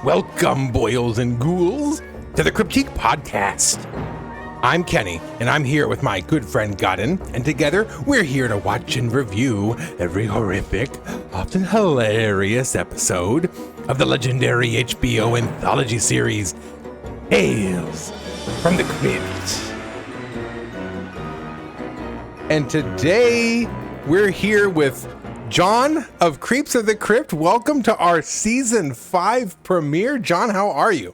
Welcome, boils and ghouls, to the Critique Podcast. I'm Kenny, and I'm here with my good friend Godden, and together we're here to watch and review every horrific, often hilarious episode of the legendary HBO anthology series, Tales from the Crypt. And today we're here with John of Creeps of the Crypt. Welcome to our season 5 premiere. John, how are you?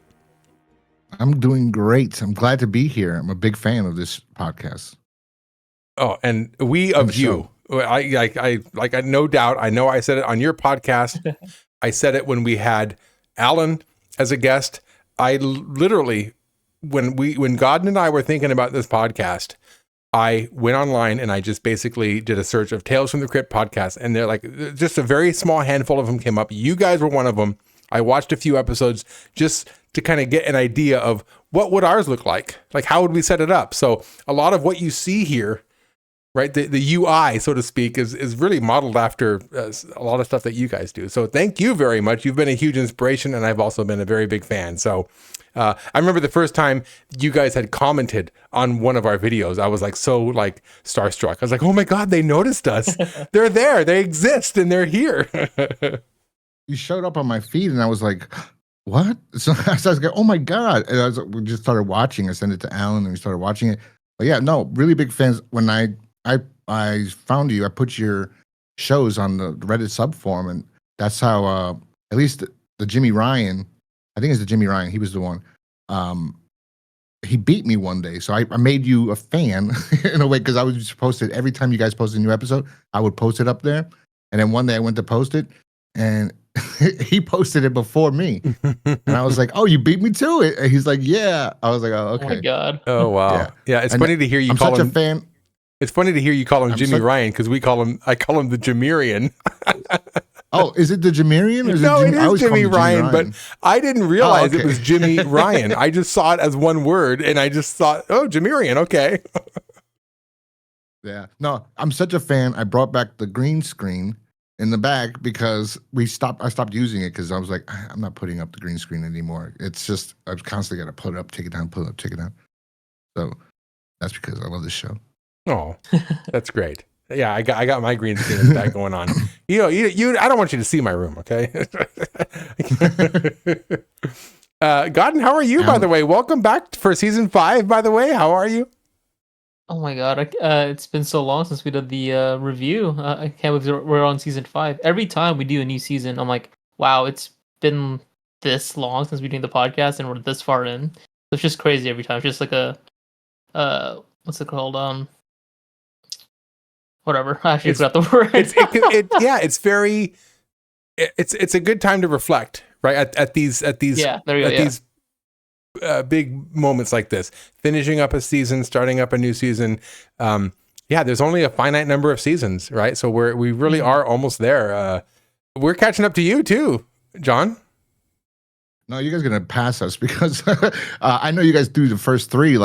I'm doing great. I'm glad to be here. I'm a big fan of this podcast. Oh, and we of you. I no doubt. I know I said it on your podcast. I said it when we had Alan as a guest. I literally, when Godden and I were thinking about this podcast, I went online and I just basically did a search of Tales from the Crypt podcast, and they're like, just a very small handful of them came up. You guys were one of them. I watched a few episodes just to kind of get an idea of what would ours look like how would we set it up. So a lot of what you see here, right, the UI, so to speak, is really modeled after a lot of stuff that you guys do. So thank you very much. You've been a huge inspiration, and I've also been a very big fan. So I remember the first time you guys had commented on one of our videos, I was so starstruck. I was like, oh my God, they noticed us. They're there. They exist and they're here. You showed up on my feed and I was like, what? So I was like, oh my God. And we just started watching. I sent it to Alan and we started watching it. But yeah, no, really big fans. When I found you, I put your shows on the Reddit subforum, and that's how at least TheJimiRyan, I think it's TheJimiRyan, he was the one. He beat me one day, so I made you a fan in a way, because I would just post it every time you guys posted a new episode. I would post it up there, and then one day I went to post it, and he posted it before me, and I was like, "Oh, you beat me to it." And he's like, "Yeah." I was like, "Oh, okay." Oh my God. Oh wow. Yeah, it's funny to hear you I'm call such him. a fan. It's funny to hear you call him TheJimiRyan, because I call him TheJimiRyan. Oh, is it TheJimiRyan? Or No, it is TheJimiRyan, but Ryan. I didn't realize it okay. was TheJimiRyan. I just saw it as one word, and I just thought, oh, TheJimiRyan, okay. Yeah, no, I'm such a fan. I brought back the green screen in the back because I stopped using it because I was like, I'm not putting up the green screen anymore. It's just, I was constantly got to put it up, take it down, put it up, take it down. So that's because I love this show. Oh, that's great. Yeah, I got my green screen in the back going on. You I don't want you to see my room, okay? Godden, how are you, by the way? Welcome back for season 5, by the way. How are you? Oh my God. It's been so long since we did the review. I can't believe we're on season 5. Every time we do a new season, I'm like, wow, it's been this long since we're doing the podcast and we're this far in. So it's just crazy every time. It's just like a, what's it called? Whatever. I actually forgot the word. It's a good time to reflect, right? At these these big moments like this, finishing up a season, starting up a new season. There's only a finite number of seasons, right? So we really are almost there. We're catching up to you too, John. No, you guys are gonna pass us because I know you guys do the first 3,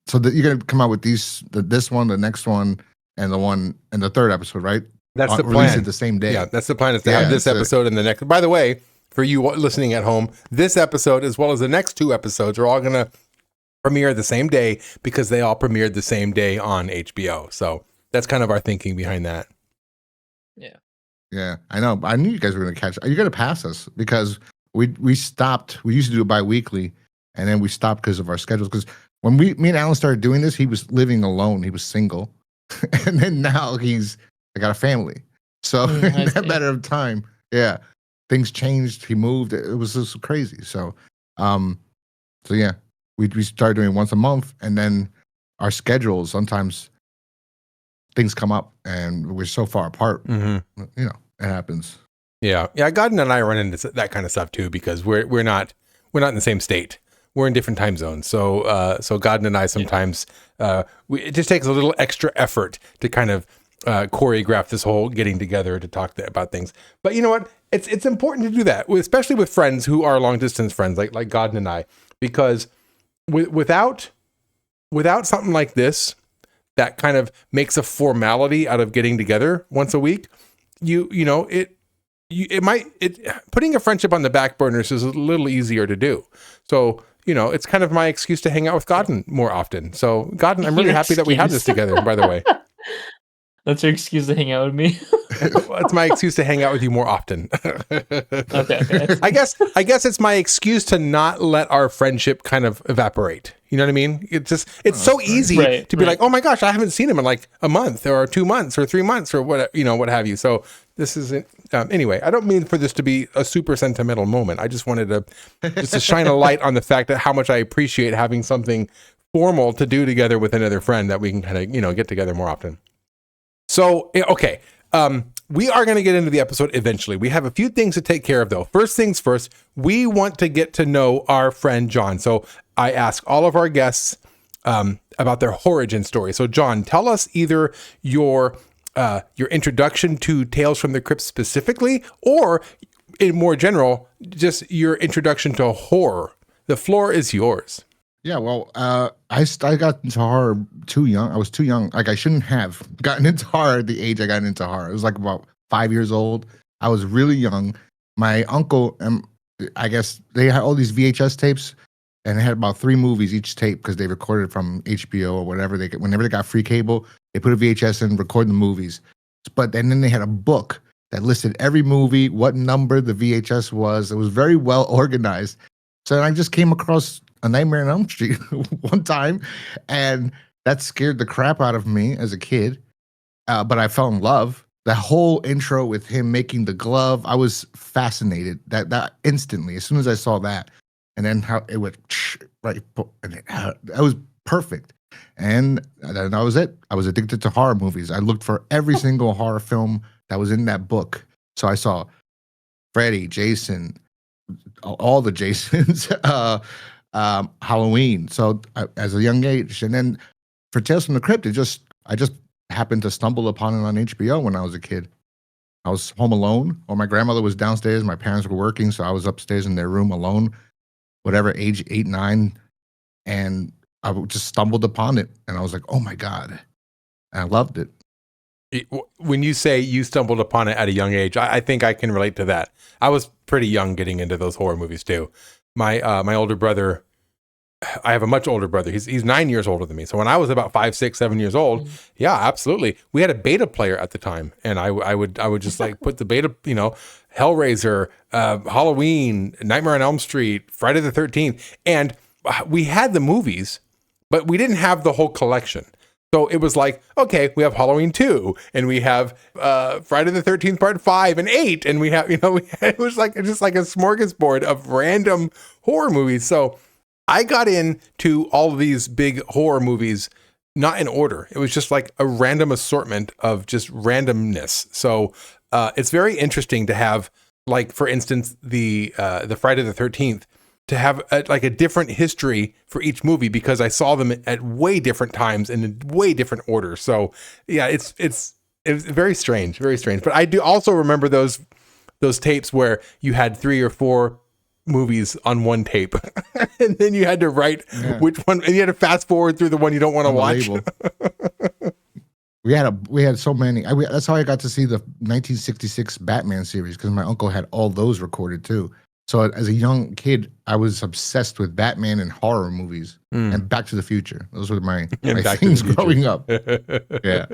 so that you're gonna come out with this one, the next one, and the one and the 3rd episode, right? That's the plan. Release it the same day. Yeah, that's the plan, is to have this episode and the next. By the way, for you listening at home, this episode as well as the next 2 episodes are all going to premiere the same day because they all premiered the same day on HBO. So that's kind of our thinking behind that. Yeah. Yeah, I know. I knew you guys were going to catch. You're going to pass us because we stopped. We used to do it bi-weekly, and then we stopped because of our schedules. Because when me and Alan started doing this, he was living alone. He was single. And then now I got a family. So in that matter of time, yeah, things changed. He moved. It was just crazy. So yeah, we started doing once a month, and then our schedules, sometimes things come up and we're so far apart. Mm-hmm. It happens. Yeah. Godden and I run into that kind of stuff too, because we're not in the same state. We're in different time zones. So Godden and I sometimes, it just takes a little extra effort to kind of choreograph this whole getting together to talk about things. But you know what? It's important to do that, especially with friends who are long distance friends like Godden and I, because without something like this that kind of makes a formality out of getting together once a week, putting a friendship on the back burners is a little easier to do. So, it's kind of my excuse to hang out with Godden more often. So, Godden, I'm really happy that we had this together, by the way. That's your excuse to hang out with me. It's my excuse to hang out with you more often. Okay. I guess it's my excuse to not let our friendship kind of evaporate. You know what I mean? It's so easy to be like, oh my gosh, I haven't seen him in like a month or 2 months or 3 months or what have you. So this isn't, anyway, I don't mean for this to be a super sentimental moment. I just wanted to shine a light on the fact that how much I appreciate having something formal to do together with another friend that we can kind of, get together more often. So, okay. We are going to get into the episode eventually. We have a few things to take care of, though. First things first, we want to get to know our friend John. So I ask all of our guests about their origin story. So John, tell us either your introduction to Tales from the Crypt specifically, or in more general, just your introduction to horror. The floor is yours. Yeah, well, I got into horror too young. I was too young. Like, I shouldn't have gotten into horror at the age I got into horror. It was like about 5 years old. I was really young. My uncle, I guess they had all these VHS tapes, and they had about 3 movies each tape because they recorded from HBO or whatever. Whenever they got free cable, they put a VHS in, record the movies. And then they had a book that listed every movie, what number the VHS was. It was very well organized. So I just came across A Nightmare on Elm Street one time, and that scared the crap out of me as a kid. But I fell in love. The whole intro with him making the glove, I was fascinated. That instantly, as soon as I saw that, and then how it went right, and that was perfect. And that was it. I was addicted to horror movies. I looked for every single horror film that was in that book. So I saw Freddy, Jason, all the Jasons. Halloween. So as a young age, and then for Tales from the Crypt, I just happened to stumble upon it on HBO when I was a kid. I was home alone, or my grandmother was downstairs. My parents were working, so I was upstairs in their room alone, whatever age 8, 9, and I just stumbled upon it, and I was like, "Oh my god!" And I loved it. When you say you stumbled upon it at a young age, I think I can relate to that. I was pretty young getting into those horror movies too. My older brother, I have a much older brother. He's 9 years older than me. So when I was about 5, 6, 7 years old, yeah, absolutely. We had a beta player at the time, and I would just like put the beta, Hellraiser, Halloween, Nightmare on Elm Street, Friday the 13th, and we had the movies, but we didn't have the whole collection. So it was like, okay, we have Halloween 2, and we have Friday the 13th Part 5 and 8, and we have, it was like just like a smorgasbord of random horror movies. So I got into all of these big horror movies not in order. It was just like a random assortment of just randomness. So it's very interesting to have, like, for instance, the Friday the 13th, to have a different history for each movie, because I saw them at way different times and in way different orders. So yeah, it's very strange, very strange. But I do also remember those tapes where you had 3 or 4 movies on one tape, and then you had to write which one, and you had to fast forward through the one you don't want to watch. We had so many. That's how I got to see the 1966 Batman series, because my uncle had all those recorded too. So as a young kid, I was obsessed with Batman and horror movies and Back to the Future. Those were my things growing up. Yeah.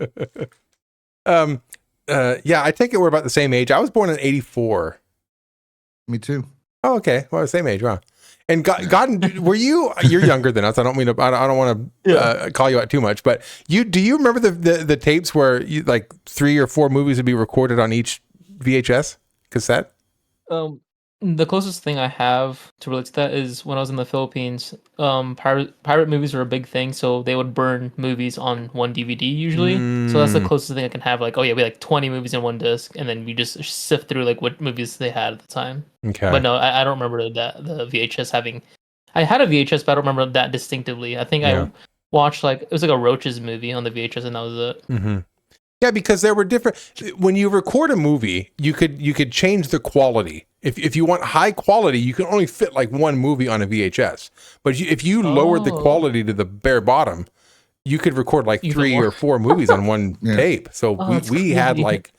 I take it we're about the same age. I was born in 84. Me too. Oh, okay. Well, same age. Wow. And Godden, you're younger than us. I don't mean to, I don't want to call you out too much, but do you remember the tapes where you, like, 3 or 4 movies would be recorded on each VHS cassette? The closest thing I have to relate to that is when I was in the Philippines. Pirate movies were a big thing, so they would burn movies on one DVD usually. So that's the closest thing I can have. Like, oh yeah, we had like 20 movies in one disc, and then we just sift through like what movies they had at the time. Okay. But no, I don't remember the VHS having. I had a VHS, but I don't remember that distinctively. I think I watched it was like a Roaches movie on the VHS, and that was it. Mm-hmm. Yeah, because there were different. When you record a movie, you could change the quality. If you want high quality, you can only fit like one movie on a VHS. But if you lowered the quality to the bare bottom, you could record like 3 or 4 movies on one tape. So we had like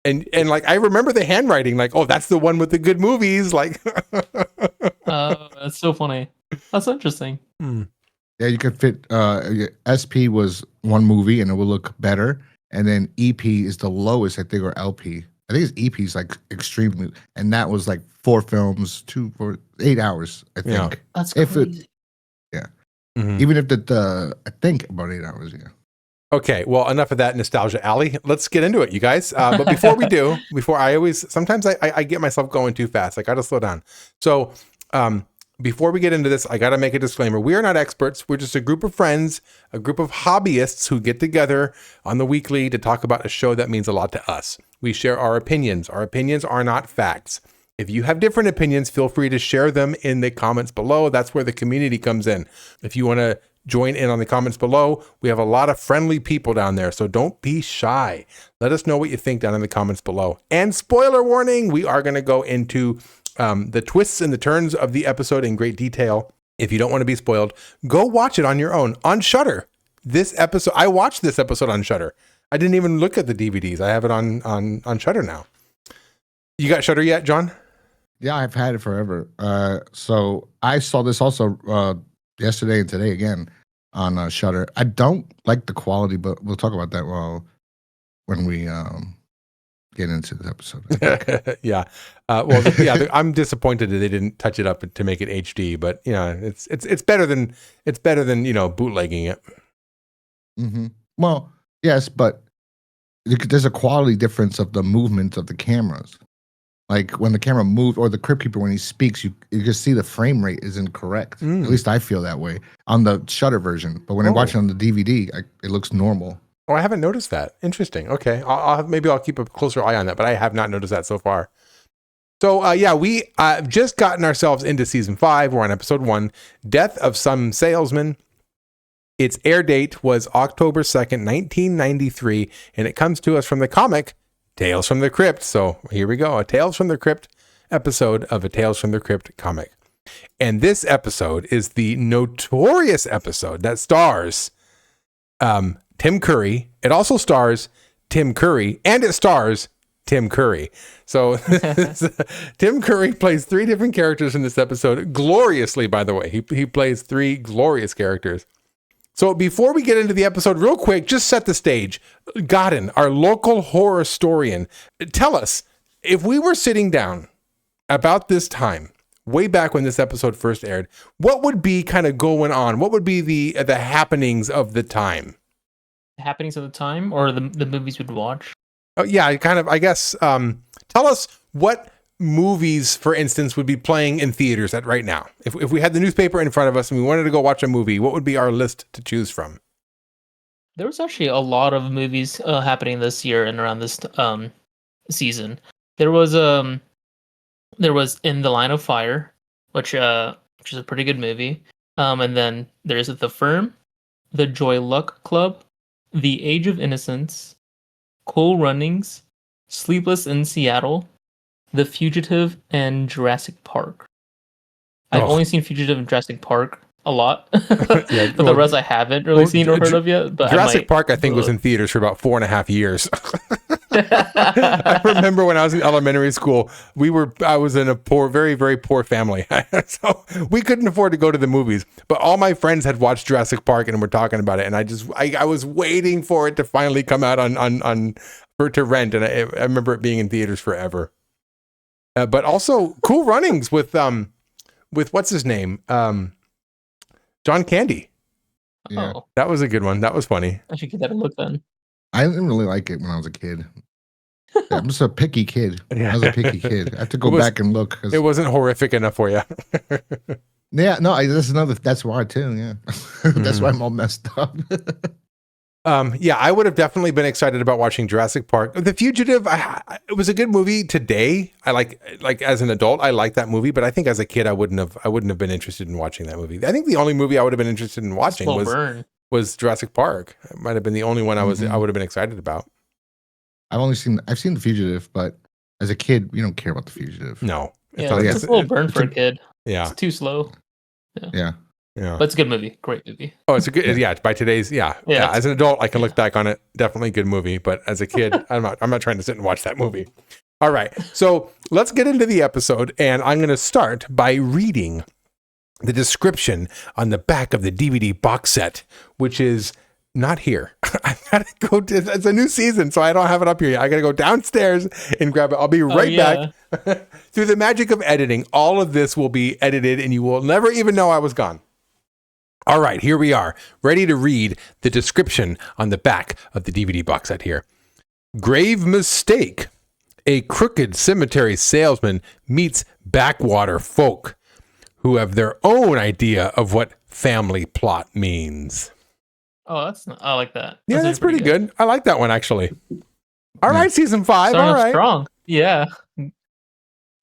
And like, I remember the handwriting, like, oh, that's the one with the good movies. Like, That's so funny. That's interesting. Yeah, you could fit SP was one movie and it will look better. And then EP is the lowest, I think, or LP. I think it's EP is like extremely, and that was like 4 films, 8 hours, I think. Yeah. That's crazy. Mhm. Even if I think about 8 hours, yeah. Okay, well, enough of that nostalgia alley. Let's get into it, you guys. But before we do, sometimes I get myself going too fast. I got to slow down. So before we get into this, I got to make a disclaimer. We are not experts. We're just a group of friends, a group of hobbyists who get together on the weekly to talk about a show that means a lot to us. We share our opinions. Our opinions are not facts. If you have different opinions, feel free to share them in the comments below. That's where the community comes in. If you want to join in on the comments below, we have a lot of friendly people down there, so don't be shy. Let us know what you think down in the comments below. And spoiler warning, we are going to go into the twists and the turns of the episode in great detail. If you don't want to be spoiled, go watch it on your own on Shudder. I watched this episode on Shudder. I didn't even look at the DVDs. I have it on Shudder now. You got Shudder yet, John? Yeah, I've had it forever. So I saw this also yesterday and today again on Shudder. I don't like the quality, but we'll talk about that when we get into the episode. Yeah. I'm disappointed that they didn't touch it up to make it HD, but it's better than bootlegging it. Mm-hmm. Well, yes, but there's a quality difference of the movement of the cameras. Like when the camera moves, or the Crypt Keeper when he speaks, you just see the frame rate is incorrect. At least I feel that way on the Shudder version. But when I watch it on the DVD, it looks normal. Oh, I haven't noticed that. Interesting. Okay, maybe I'll keep a closer eye on that, but I have not noticed that so far. So we just gotten ourselves into season 5. We're on episode 1, Death of Some Salesman. Its air date was October 2nd, 1993, and it comes to us from the comic Tales from the Crypt. So here we go, a Tales from the Crypt episode of a Tales from the Crypt comic. And this episode is the notorious episode that stars Tim Curry. It also stars Tim Curry, and it stars Tim Curry. So Tim Curry plays 3 different characters in this episode, gloriously, by the way. He plays 3 glorious characters. So before we get into the episode, real quick, just set the stage. Godden, our local horror historian, tell us, if we were sitting down about this time, way back when this episode first aired, what would be kind of going on? What would be the happenings of the time? Happenings of the time, or the movies we'd watch? Oh, yeah, I guess, tell us what movies, for instance, would be playing in theaters at right now. If we had the newspaper in front of us and we wanted to go watch a movie, what would be our list to choose from? There was actually a lot of movies happening this year and around this season. There was In the Line of Fire, which is a pretty good movie. And then there's The Firm, The Joy Luck Club, The Age of Innocence, Cool Runnings, Sleepless in Seattle, The Fugitive, and Jurassic Park. I've only seen Fugitive and Jurassic Park a lot, but the rest I haven't really seen or heard of yet. But Jurassic Park, I think, was in theaters for about 4.5 years. I remember when I was in elementary school, I was in a poor, very, very poor family. So we couldn't afford to go to the movies, but all my friends had watched Jurassic Park and were talking about it. And I was waiting for it to finally come out to rent. And I remember it being in theaters forever. But also Cool Runnings with what's his name? John Candy. Yeah. Oh, That was a good one. That was funny. I should give that a look then. I didn't really like it when I was a kid. Yeah, I'm just a picky kid. Yeah. I was a picky kid. I have to go back and look. It wasn't horrific enough for you. Yeah, no, that's why too. Yeah, that's why I'm all messed up. I would have definitely been excited about watching Jurassic Park. The Fugitive, it was a good movie today. I like as an adult, I like that movie, but I think as a kid, I wouldn't have been interested in watching that movie. I think the only movie I would have been interested in watching was Jurassic Park. It might have been the only one I would have been excited about. I've seen The Fugitive, but as a kid, you don't care about The Fugitive. No. It's a slow burn for a kid. Yeah. It's too slow. Yeah. Yeah. But it's a good movie. Great movie. Oh, it's a good. Yeah, by today's. Yeah. As an adult, I can look back on it. Definitely a good movie. But as a kid, I'm not trying to sit and watch that movie. All right. So let's get into the episode, and I'm going to start by reading the description on the back of the DVD box set, which is not here. I gotta go. It's a new season, so I don't have it up here yet. I gotta go downstairs and grab it. I'll be right back. Through the magic of editing, all of this will be edited, and you will never even know I was gone. All right, here we are, ready to read the description on the back of the DVD box set here. Grave mistake. A crooked cemetery salesman meets backwater folk who have their own idea of what family plot means. Oh, I like that. Yeah, that's pretty good. I like that one, actually. All right, season 5. Starting all right. Strong. Yeah. Nice.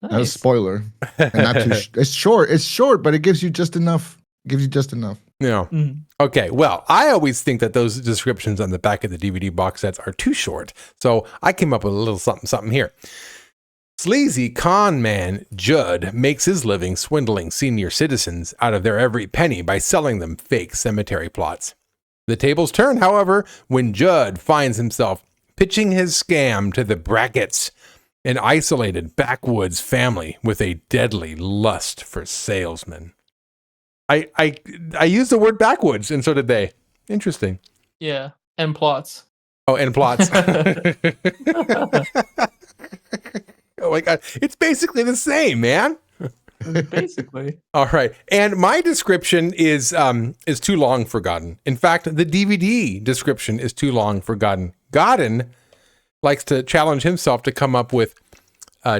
That was a spoiler. And not too it's short. It's short, but it gives you just enough. Yeah. Mm-hmm. Okay. Well, I always think that those descriptions on the back of the DVD box sets are too short. So I came up with a little something here. Sleazy conman Judd makes his living swindling senior citizens out of their every penny by selling them fake cemetery plots. The tables turn, however, when Judd finds himself pitching his scam to the brackets, an isolated backwoods family with a deadly lust for salesmen. I used the word backwoods, and so did they. Interesting. Yeah, and plots. Oh, and plots. Oh my God. It's basically the same, man. Basically. All right. And my description is too long for Godden. In fact, the DVD description is too long for Godden. Godden likes to challenge himself to come up with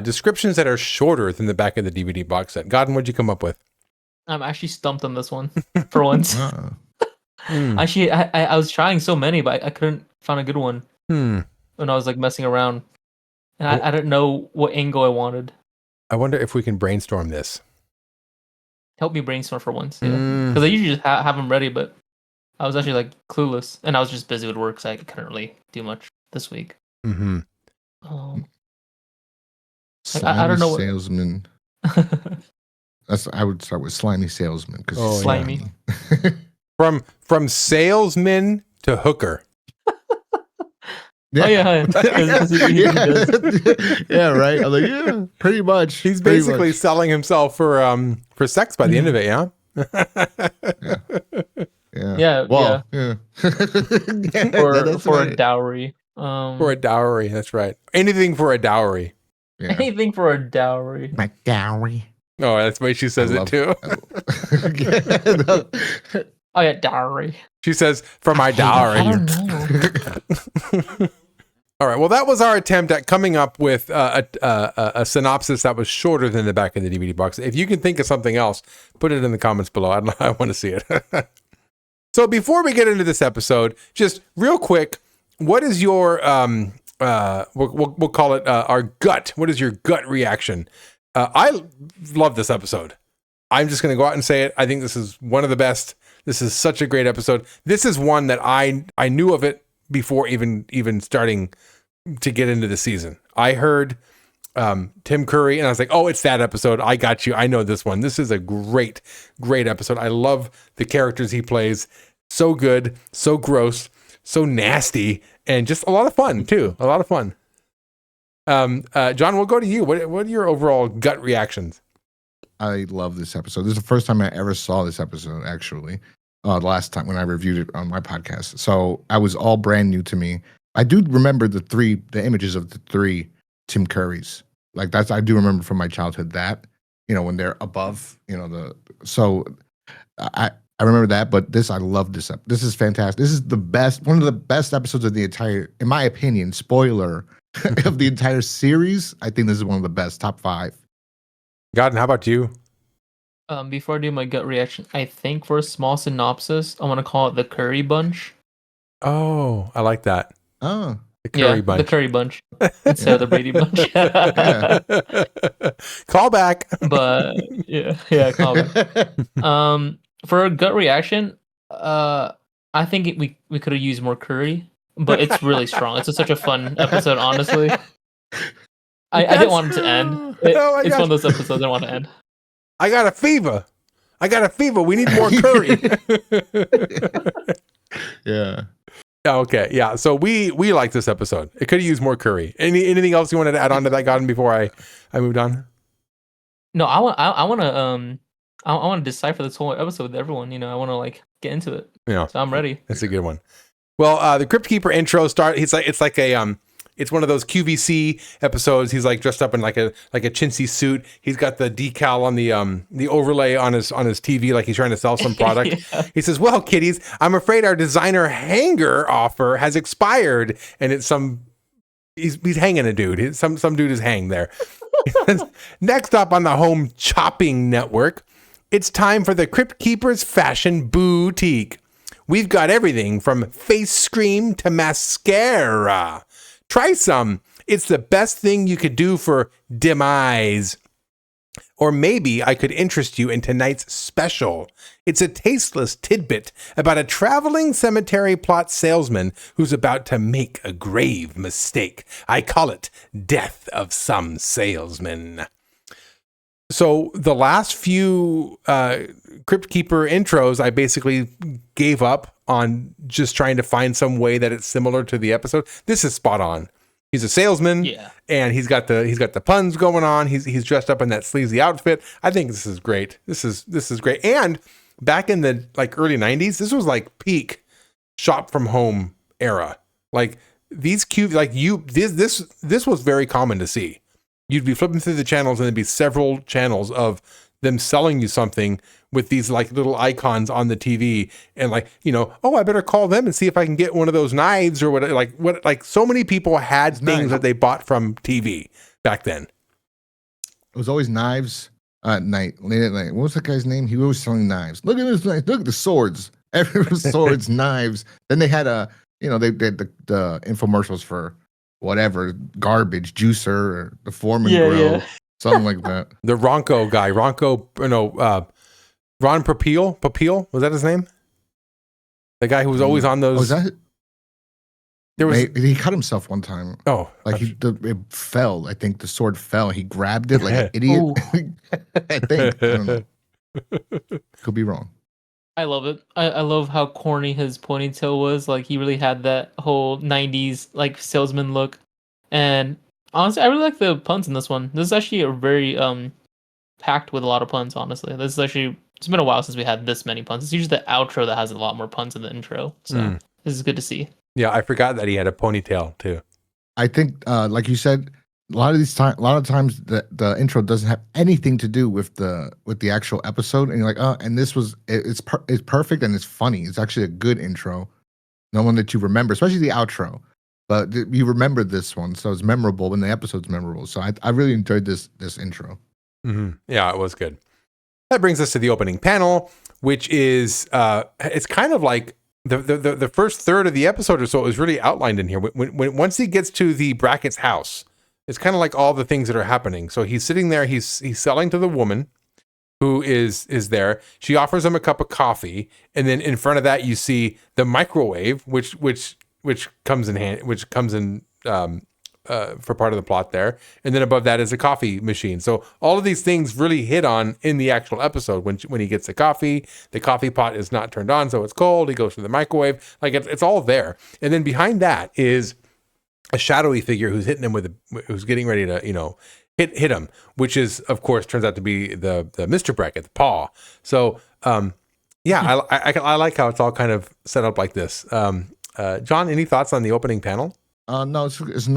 descriptions that are shorter than the back of the DVD box set. Godden, what'd you come up with? I'm actually stumped on this one for once. Actually, I was trying so many, but I couldn't find a good one when I was like messing around. And I didn't know what angle I wanted. I wonder if we can brainstorm this. Help me brainstorm for once. Yeah. Because I usually just have them ready, but I was actually like clueless. And I was just busy with work, so I couldn't really do much this week. Mm-hmm. I don't know. Salesman. I would start with slimy salesman because slimy. From salesman to hooker. Yeah. Oh yeah, yeah, right. I'm like, yeah, pretty much. He's basically selling himself for sex by the end of it, yeah. Yeah. Well, yeah. Yeah. For a dowry. For a dowry, that's right. Anything for a dowry. Yeah. Anything for a dowry. My dowry. Oh, that's the way she says it too. Oh yeah, dowry. She says, for my dowry. I don't know. All right. Well, that was our attempt at coming up with a synopsis that was shorter than the back of the DVD box. If you can think of something else, put it in the comments below. I want to see it. So before we get into this episode, just real quick, what is your we'll call it our gut? What is your gut reaction? I love this episode. I'm just going to go out and say it. I think this is one of the best. This is such a great episode. This is one that I knew of it before even starting to get into the season. I heard Tim Curry and I was like, oh, it's that episode. I got you. I know this one. This is a great episode. I love the characters he plays. So good, so gross, so nasty, and just a lot of fun too. A lot of fun. John, we'll go to you. What are your overall gut reactions? I love this episode. This is the first time I ever saw this episode, actually. The last time when I reviewed it on my podcast. So I was all brand new to me. I do remember the images of the 3 Tim Currys. Like I do remember from my childhood that, when they're above, so I remember that, but I love this. This is fantastic. This is one of the best episodes of the entire, in my opinion, spoiler of the entire series. I think this is one of the best, top 5. Godden, how about you? Before I do my gut reaction, I think for a small synopsis, I want to call it the Curry Bunch. Oh, I like that. Oh, the Curry Bunch. The Curry Bunch instead of the Brady Bunch. Call back. But yeah, call back. For a gut reaction, I think we could have used more curry, but it's really strong. It's such a fun episode, honestly. I didn't want it to end. It's one of those episodes I want to end. I got a fever. I got a fever. We need more curry. Yeah. Okay, yeah. So we like this episode. It could have used more curry. Anything else you wanted to add on to that, Godden, before I moved on? No, I want to decipher this whole episode with everyone. I want to like get into it. Yeah, so I'm ready. That's a good one. Well, the Crypt Keeper intro it's one of those QVC episodes. He's like dressed up in like a chintzy suit. He's got the decal on the overlay on his TV, like he's trying to sell some product. Yeah. He says, "Well, kiddies, I'm afraid our designer hanger offer has expired," and it's he's hanging a dude. Some dude is hanged there. Next up on the home chopping network, it's time for the Crypt Keeper's Fashion Boutique. We've got everything from face cream to mascara. Try some. It's the best thing you could do for dim eyes. Or maybe I could interest you in tonight's special. It's a tasteless tidbit about a traveling cemetery plot salesman who's about to make a grave mistake. I call it Death of Some Salesman. So the last few Crypt Keeper intros, I basically gave up on just trying to find some way that it's similar to the episode. This is spot on. He's a salesman, and he's got the puns going on. He's dressed up in that sleazy outfit. I think this is great. This is great. And back in the like early 90s, this was like peak shop from home era. Like these this was very common to see. You'd be flipping through the channels and there'd be several channels of them selling you something with these like little icons on the TV and like, oh, I better call them and see if I can get one of those knives or what so many people had things that they bought from TV back then. It was always knives at night, late at night. What was that guy's name? He was always selling knives. Look at this knife. Look at the swords. Everyone swords, knives. Then they had they had the infomercials for whatever, garbage, juicer, or the Foreman grill, something like that. The Ronco guy, Ron Papil, was that his name? The guy who was always on those. Was that? He cut himself one time. Oh, like it fell. I think the sword fell. He grabbed it like an idiot. I think. I don't know. Could be wrong. I love it. I love how corny his ponytail was. Like he really had that whole 90s like salesman look. And honestly, I really like the puns in this one. This is actually a very packed with a lot of puns, honestly. It's been a while since we had this many puns. It's usually the outro that has a lot more puns than the intro. So this is good to see. Yeah, I forgot that he had a ponytail too. I think like you said, a lot of times the intro doesn't have anything to do with the actual episode, and you're like, oh, and this was it's perfect and it's funny. It's actually a good intro, no one that you remember, especially the outro. But you remember this one, so it's memorable when the episode's memorable. So I really enjoyed this intro. Mm-hmm. Yeah, it was good. That brings us to the opening panel, which is it's kind of like the first third of the episode or so is really outlined in here. When once he gets to the Brackett's house. It's kind of like all the things that are happening. So he's sitting there, he's selling to the woman who is there. She offers him a cup of coffee, and then in front of that you see the microwave, which comes in for part of the plot there. And then above that is a coffee machine. So all of these things really hit on in the actual episode. When he gets the coffee pot is not turned on, so it's cold. He goes to the microwave. Like it's all there. And then behind that is a shadowy figure who's hitting him who's getting ready to, hit him, which is, of course, turns out to be the Mr. Brackett, the paw. So, I like how it's all kind of set up like this. John, any thoughts on the opening panel? No, it's interesting.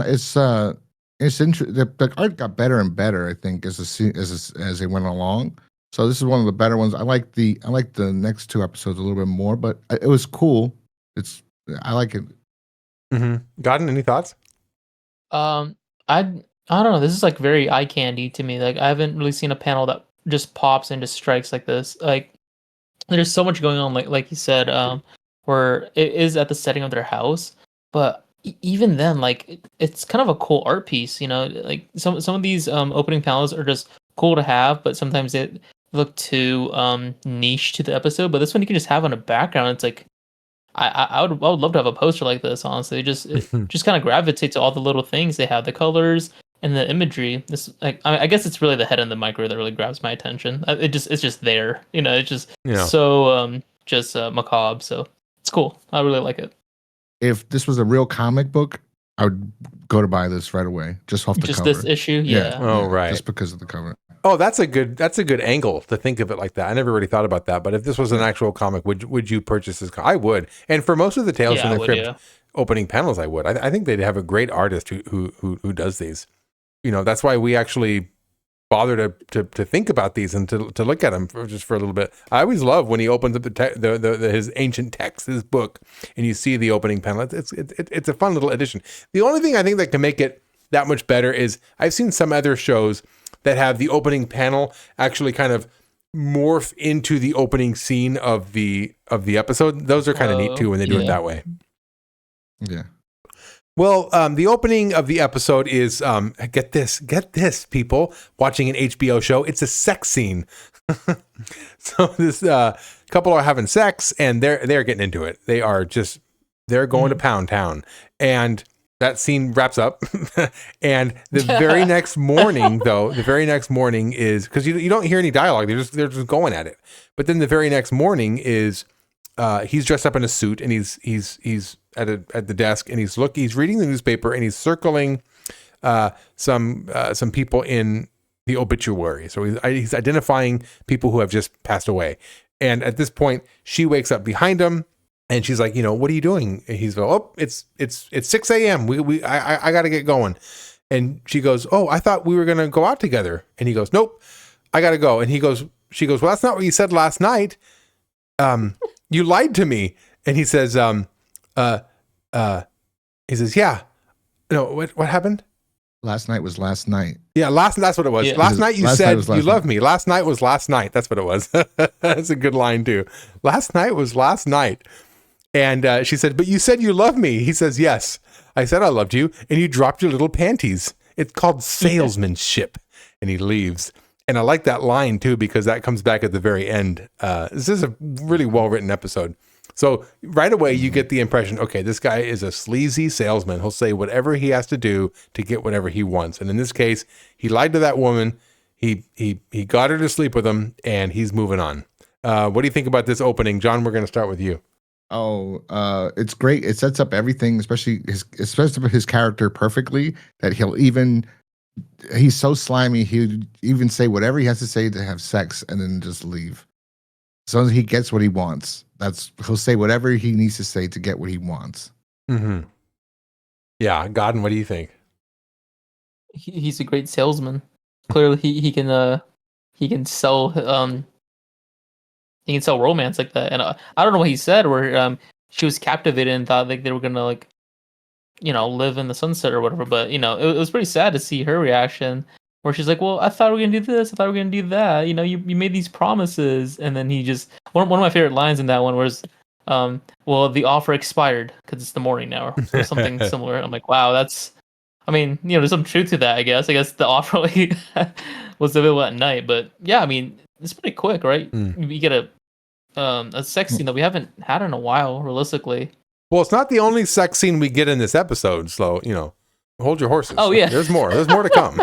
The art got better and better, I think, as it went along. So this is one of the better ones. I like the next two episodes a little bit more, but it was cool. I like it. Mm-hmm. Godden, any thoughts? I don't know. This is like very eye candy to me. Like I haven't really seen a panel that just pops and just strikes like this. Like there's so much going on. Like you said, where it is at the setting of their house, but even then, like it's kind of a cool art piece. Like some of these opening panels are just cool to have, but sometimes they look too niche to the episode. But this one you can just have on a background. It's like. I would love to have a poster like this, honestly. It just kind of gravitates to all the little things they have, the colors, and the imagery. This, like, I guess it's really the head and the micro that really grabs my attention. It's just there, it's just so macabre. So it's cool. I really like it. If this was a real comic book, I would go to buy this right away, just off the cover. Just this issue, yeah. Oh, right. Just because of the cover. Oh, that's a good angle to think of it like that. I never really thought about that. But if this was an actual comic, would you purchase this? I would. And for most of the Tales from the Crypt opening panels, I would. I think they'd have a great artist who does these. That's why we actually bother to think about these and to look at them just for a little bit. I always love when he opens up his ancient text, his book, and you see the opening panel. It's a fun little addition. The only thing I think that can make it that much better is I've seen some other shows that have the opening panel actually kind of morph into the opening scene of the episode. Those are kind of neat too when they do it that way. Yeah. Well, the opening of the episode is, get this, people, watching an HBO show. It's a sex scene. So this couple are having sex, and they're getting into it. They're going to Pound Town, and that scene wraps up. And the very next morning, is because you don't hear any dialogue. They're just going at it. But then the very next morning is he's dressed up in a suit, and he's at the desk, and he's reading the newspaper, and he's circling some people in the obituary. So he's identifying people who have just passed away. And at this point, she wakes up behind him, and she's like, what are you doing? And he's like, oh, it's 6 a.m. I got to get going. And she goes, oh, I thought we were going to go out together. And he goes, nope, I got to go. And she goes, well, that's not what you said last night. You lied to me. And he says, yeah. No, what happened? Last night was last night. Yeah, that's what it was. Yeah. Last night you said you loved me. Last night was last night. That's what it was. That's a good line too. Last night was last night. And she said, but you said you love me. He says, yes. I said I loved you, and you dropped your little panties. It's called salesmanship. And he leaves. And I like that line too, because that comes back at the very end. This is a really well-written episode. So right away, you get the impression, okay, this guy is a sleazy salesman. He'll say whatever he has to do to get whatever he wants. And in this case, he lied to that woman. He got her to sleep with him, and he's moving on. What do you think about this opening? John, we're going to start with you. Oh, it's great. It sets up everything, especially his character perfectly, that he's so slimy, he'll even say whatever he has to say to have sex and then just leave. As long as he gets what he wants, he'll say whatever he needs to say to get what he wants. Mm-hmm. Yeah, Godden, what do you think? He's a great salesman. Clearly, he can sell he can sell romance like that. And I don't know what he said, where she was captivated and thought like they were gonna live in the sunset or whatever. But it was pretty sad to see her reaction, where she's like, well, I thought we were gonna do this, I thought we were gonna do that. You made these promises, and then he just one of my favorite lines in that one was, well, the offer expired because it's the morning now, or something similar. I'm like, wow, that's. I mean, there's some truth to that, I guess. I guess the offer was available at night, but yeah, I mean, it's pretty quick, right? You get a sex scene that we haven't had in a while, realistically. Well, it's not the only sex scene we get in this episode, so hold your horses. Oh yeah, there's more to come.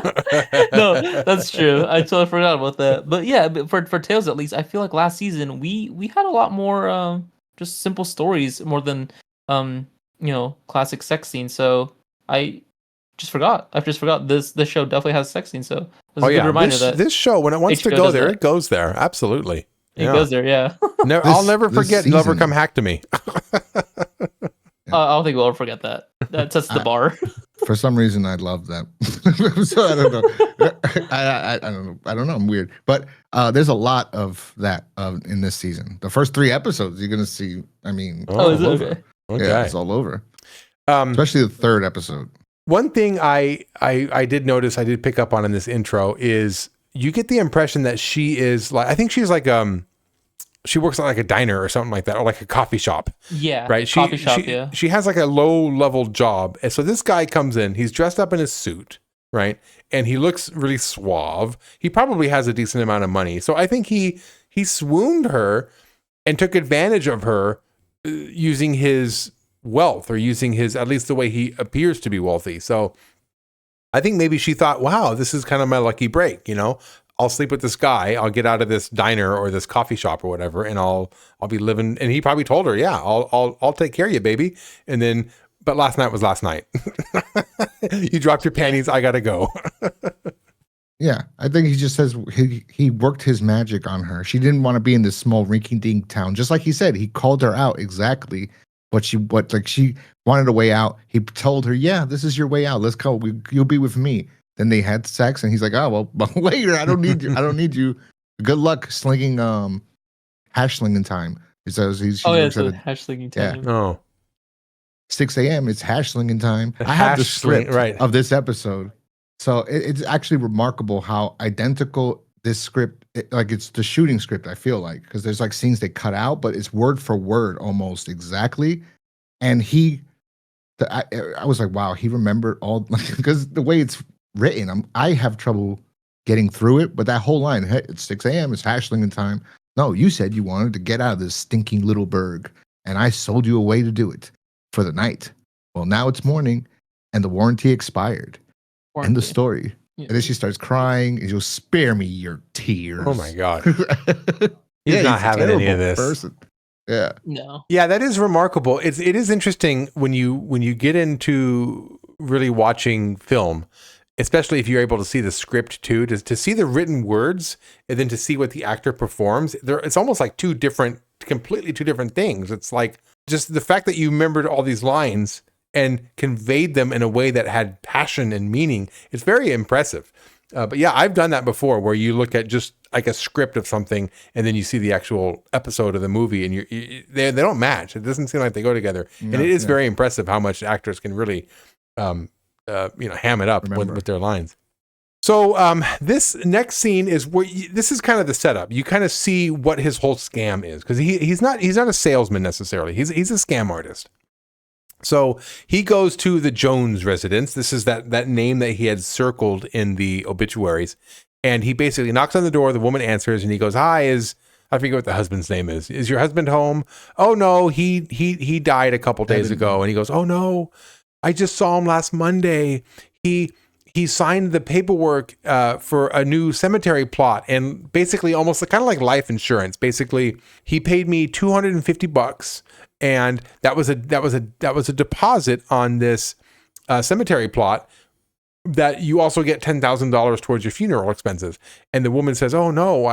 No, that's true. I totally forgot about that. But yeah, for Tales at least, I feel like last season we had a lot more just simple stories more than classic sex scenes. So I just forgot this show definitely has sex scenes. So it was a good reminder that this show, when it wants HBO to go there, it goes there. Absolutely. It goes there, yeah. I'll never forget Never Come Hack to Me. I don't think we'll ever forget that. That sets the bar. For some reason, I love that. So I don't know. I don't know. I'm weird, but there's a lot of that in this season. The first 3 episodes, you're gonna see. I mean, is it okay? Yeah, it's all over. Especially the 3rd episode. One thing I did notice, I did pick up on in this intro is you get the impression that she is like, I think she's like she works at like a diner or something like that, or like a coffee shop. Yeah. Right. She has like a low level job. And so this guy comes in, he's dressed up in his suit, right? And he looks really suave. He probably has a decent amount of money. So I think he swooned her and took advantage of her using his wealth, or using his, at least the way he appears to be wealthy. So I think maybe she thought, wow, this is kind of my lucky break. You know, I'll sleep with this guy. I'll get out of this diner or this coffee shop or whatever, and I'll be living. And he probably told her, yeah, I'll take care of you, baby. And then, but last night was last night. You dropped your panties. I gotta go. Yeah, I think he just says he worked his magic on her. She didn't want to be in this small rinky-dink town. Just like he said, he called her out exactly what she wanted a way out. He told her, yeah, this is your way out. Let's go. You'll be with me. Then they had sex, and he's like, oh, well, later. I don't need you. I don't need you. Good luck slinging hash slinging time. He says hash slinging time. Yeah. Oh. 6 a.m. It's hash slinging time. I have the script of this episode. So it's actually remarkable how identical this script, it's the shooting script, I feel like, because there's like scenes they cut out, but it's word for word almost exactly. And I was like, wow, he remembered all, because the way it's written, I have trouble getting through it, but that whole line, hey, it's 6 a.m., it's hash slinging time. No, you said you wanted to get out of this stinking little burg, and I sold you a way to do it for the night. Well, now it's morning, and the warranty expired. End the story. Yeah. And then she starts crying, and she'll spare me your tears. Oh my God. He's not having any of this. Person. Yeah. No. Yeah, that is remarkable. It is interesting when you get into really watching film, especially if you're able to see the script too, to see the written words and then to see what the actor performs. It's almost like completely two different things. It's like just the fact that you remembered all these lines and conveyed them in a way that had passion and meaning. It's very impressive. But yeah, I've done that before where you look at just like a script of something and then you see the actual episode of the movie and they don't match. It doesn't seem like they go together. No, and it is very impressive how much actors can really, ham it up with their lines. So this next scene is where this is kind of the setup. You kind of see what his whole scam is because he's not a salesman necessarily. He's a scam artist. So he goes to the Jones residence. This is that name that he had circled in the obituaries. And he basically knocks on the door. The woman answers and he goes, hi, I forget what the husband's name is. Is your husband home? Oh no, he died a couple days ago. And he goes, oh no, I just saw him last Monday. He signed the paperwork for a new cemetery plot and basically almost kind of like life insurance. Basically, he paid me $250 and that was a deposit on this cemetery plot that you also get $10,000 towards your funeral expenses. And the woman says, "Oh no,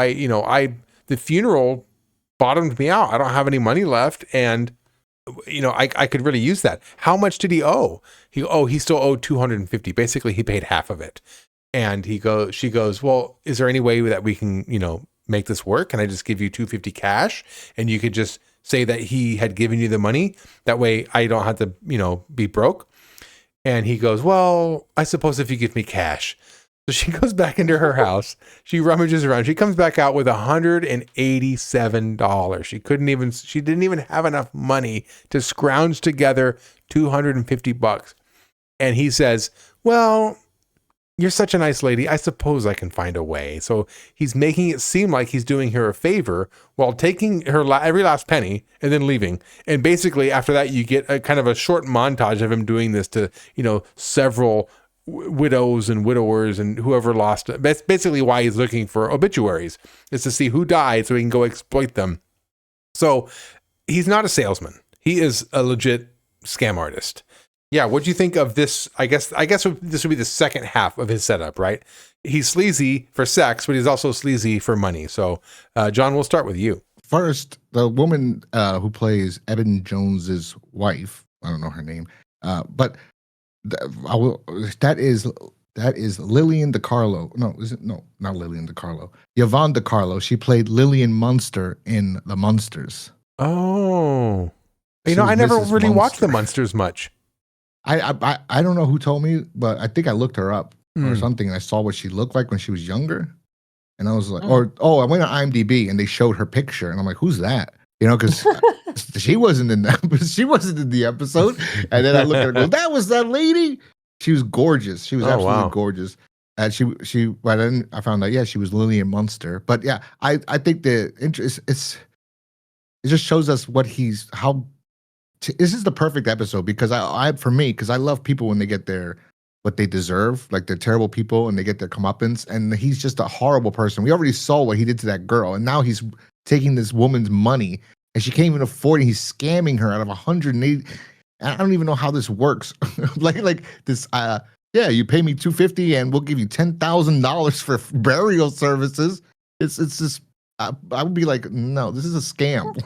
the funeral bottomed me out. I don't have any money left and I could really use that." How much did he owe? He still owed $250. Basically, he paid half of it. And she goes, "Well, is there any way that we can, make this work? Can I just give you $250 cash and you could just say that he had given you the money? That way I don't have to, be broke." And he goes, "Well, I suppose if you give me cash." So she goes back into her house. She rummages around. She comes back out with $187. She didn't even have enough money to scrounge together $250. And he says, "Well, you're such a nice lady. I suppose I can find a way." So he's making it seem like he's doing her a favor while taking her every last penny and then leaving. And basically after that, you get a kind of a short montage of him doing this to, several widows and widowers and whoever lost. That's basically why he's looking for obituaries, is to see who died so he can go exploit them. So he's not a salesman. He is a legit scam artist. Yeah, what do you think of this? I guess this would be the second half of his setup, right? He's sleazy for sex, but he's also sleazy for money. So, John, we'll start with you. First, the woman who plays Eben Jones's wife, I don't know her name, but that is Lillian DiCarlo. No, is it? No, not Lillian DiCarlo. Yvonne DiCarlo. She played Lillian Munster in The Munsters. Oh, I never really watched The Munsters much. I don't know who told me, but I think I looked her up or something, and I saw what she looked like when she was younger, and I was like, I went on IMDb and they showed her picture, and I'm like, who's that? Because she wasn't in that. She wasn't in the episode, and then I looked at her and go, that was that lady. She was gorgeous. She was absolutely gorgeous. And but then I found out, she was Lillian Munster. But yeah, I think the interest it just shows us this is the perfect episode because I love people when they get their what they deserve. Like they're terrible people and they get their comeuppance. And he's just a horrible person. We already saw what he did to that girl, and now he's taking this woman's money, and she can't even afford it. He's scamming her out of 180. I don't even know how this works. like this. Yeah, you pay me $250 and we'll give you $10,000 for burial services. It's just. I would be like, no, this is a scam.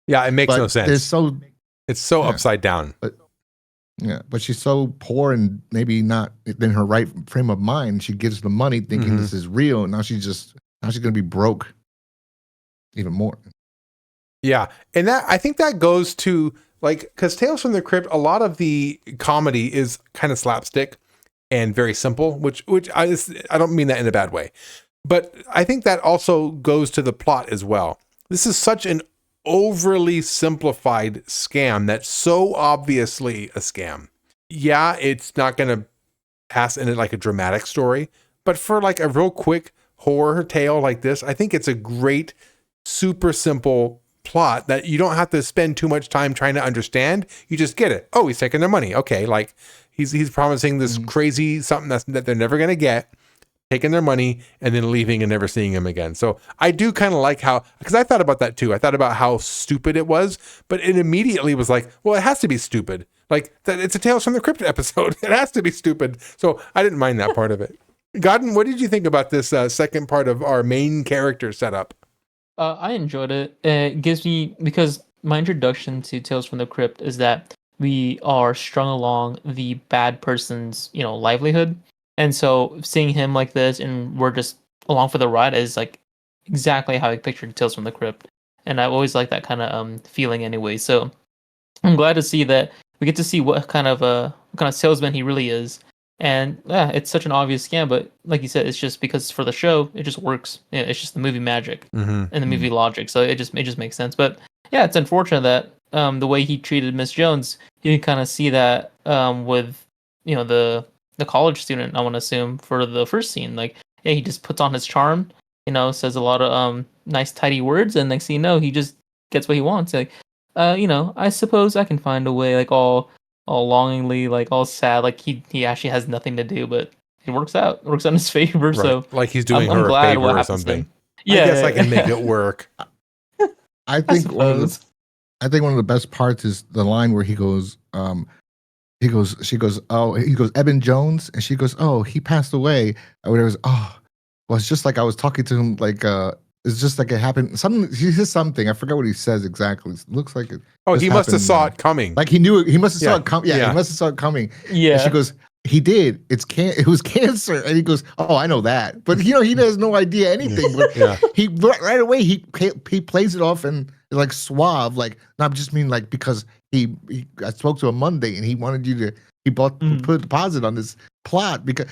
Yeah, it makes no sense. It's so upside down. But she's so poor and maybe not in her right frame of mind. She gives the money thinking this is real, and now she's gonna be broke even more. Yeah, and I think that goes to like, because Tales from the Crypt, a lot of the comedy is kind of slapstick and very simple, which I don't mean that in a bad way. But I think that also goes to the plot as well. This is such an overly simplified scam that's so obviously a scam. Yeah, it's not going to pass in it like a dramatic story, but for like a real quick horror tale like this, I think it's a great, super simple plot that you don't have to spend too much time trying to understand. You just get it. Oh, he's taking their money. Okay, like he's promising this crazy something that they're never going to get, taking their money and then leaving and never seeing him again. So I do kind of like how, because I thought about that too. I thought about how stupid it was, but it immediately was like, well, it has to be stupid. Like that, it's a Tales from the Crypt episode. It has to be stupid. So I didn't mind that part of it. Godden, what did you think about this second part of our main character setup? I enjoyed it. It gives me, because my introduction to Tales from the Crypt is that we are strung along the bad person's, livelihood. And so seeing him like this and we're just along for the ride is like exactly how I pictured Tales from the Crypt. And I always like that kind of feeling anyway. So I'm glad to see that we get to see what kind of salesman he really is. And yeah, it's such an obvious scam, but like you said, it's just because for the show, it just works. It's just the movie magic and the movie logic. So it just makes sense. But yeah, it's unfortunate that the way he treated Miss Jones, you can kind of see that with the college student, I want to assume, for the first scene. Like, yeah, he just puts on his charm, says a lot of nice tidy words, and next thing you know, he just gets what he wants. Like, I suppose I can find a way, like all longingly, like all sad, like he actually has nothing to do, but it works out. It works out in his favor. Right. So like he's doing her a favor or something. Yeah, I guess I can make it work. I think one of the best parts is the line where he goes, he goes, Eben Jones, and she goes, oh, he passed away, or whatever. Well, it's just like I was talking to him, like it's just like it happened. He says something. I forgot what he says exactly. It looks like it. Oh, he must have saw it coming. Like he knew it. He must have saw it coming. Yeah, he must have saw it coming. Yeah. And she goes, he did. It was cancer, and he goes, oh, I know that. But he has no idea anything. But he right away he plays it off and like suave, like no, I just mean like because I spoke to him Monday and he wanted you to put a deposit on this plot because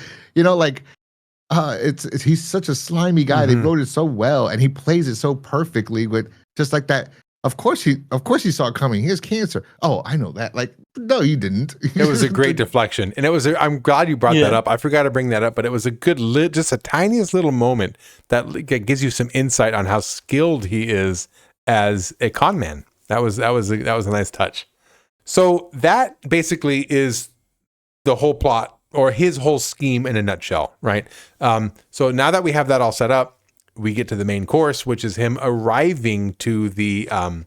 he's such a slimy guy. They wrote it so well and he plays it so perfectly with just like that. Of course he saw it coming. He has cancer. Oh, I know that. Like, no, you didn't. It was a great deflection. And I'm glad you brought that up. I forgot to bring that up, but it was a good just a tiniest little moment that gives you some insight on how skilled he is as a con man. That was a nice touch. So that basically is the whole plot or his whole scheme in a nutshell, right? So now that we have that all set up, we get to the main course, which is him arriving to the, oh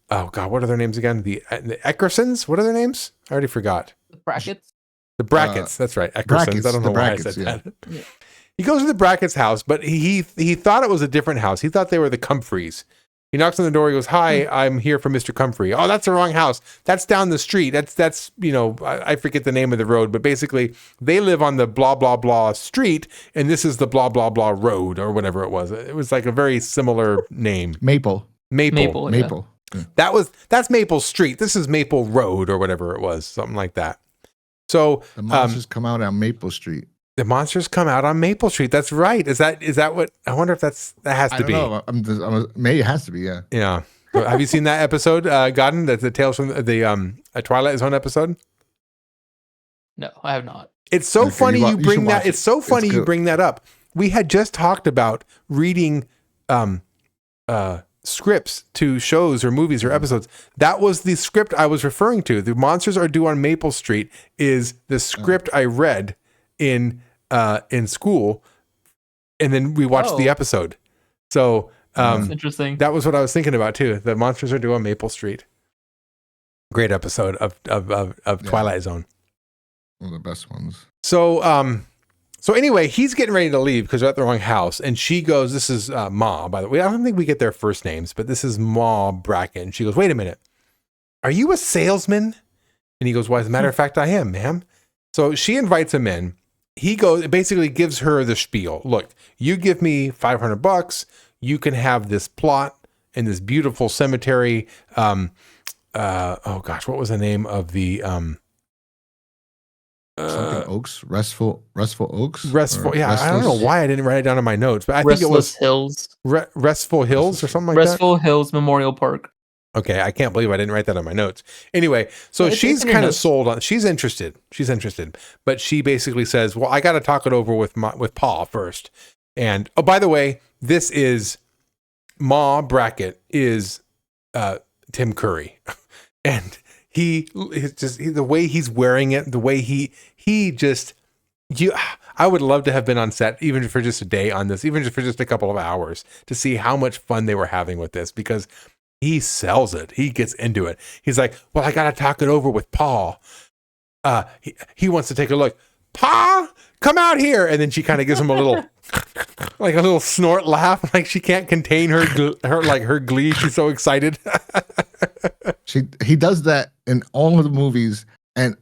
God, what are their names again? The Eckersons? What are their names? I already forgot. The Brackets. The Brackets, that's right. Eckersons. I don't know why I said that. Yeah. He goes to the Brackets' house, but he thought it was a different house. He thought they were the Comfreys. He knocks on the door. He goes, "Hi, I'm here for Mr. Comfrey." Oh, that's the wrong house. That's down the street. That's I forget the name of the road, but basically they live on the blah blah blah street, and this is the blah blah blah road or whatever it was. It was like a very similar name. Maple. Yeah. That's Maple Street. This is Maple Road or whatever it was, something like that. So the monsters come out on Maple Street. The monsters come out on Maple Street. That's right. Is that what? I wonder if that has to be. I don't know. Maybe it has to be. Yeah. Yeah. So have you seen that episode, Godden? That's the Tales from the Twilight Zone episode. No, I have not. It's so funny you bring that. It's so funny you bring that up. We had just talked about reading scripts to shows or movies or episodes. That was the script I was referring to. The Monsters Are Due on Maple Street is the script I read in school, and then we watched the episode. So that's interesting. That was what I was thinking about too. The Monsters Are Due on Maple Street. Great episode of Twilight Zone. One of the best ones. So anyway, he's getting ready to leave because they're at the wrong house. And she goes, this is Ma, by the way. I don't think we get their first names, but this is Ma Bracken. And she goes, wait a minute. Are you a salesman? And he goes, well, as a matter of fact, I am, ma'am. So she invites him in. He goes, basically gives her the spiel. Look, you give me $500. You can have this plot in this beautiful cemetery. Oh gosh, what was the name of the... Something Oaks, Restful Oaks. Yeah. I don't know why I didn't write it down in my notes, but I think it was Hills, Restful Hills or something like that. Restful Hills Memorial Park. Okay, I can't believe I didn't write that on my notes. Anyway, so she's kind of sold on. She's interested, but she basically says, "Well, I got to talk it over with Paul first." And oh, by the way, this is Ma Brackett is Tim Curry, and. The way he's wearing it, the way I would love to have been on set, even for just a day on this, even just for just a couple of hours to see how much fun they were having with this, because he sells it. He gets into it. He's like, well, I got to talk it over with Paul. He wants to take a look. Pa, come out here. And then she kind of gives him a little, like a little snort laugh. Like she can't contain her glee. She's so excited. He does that in all of the movies, and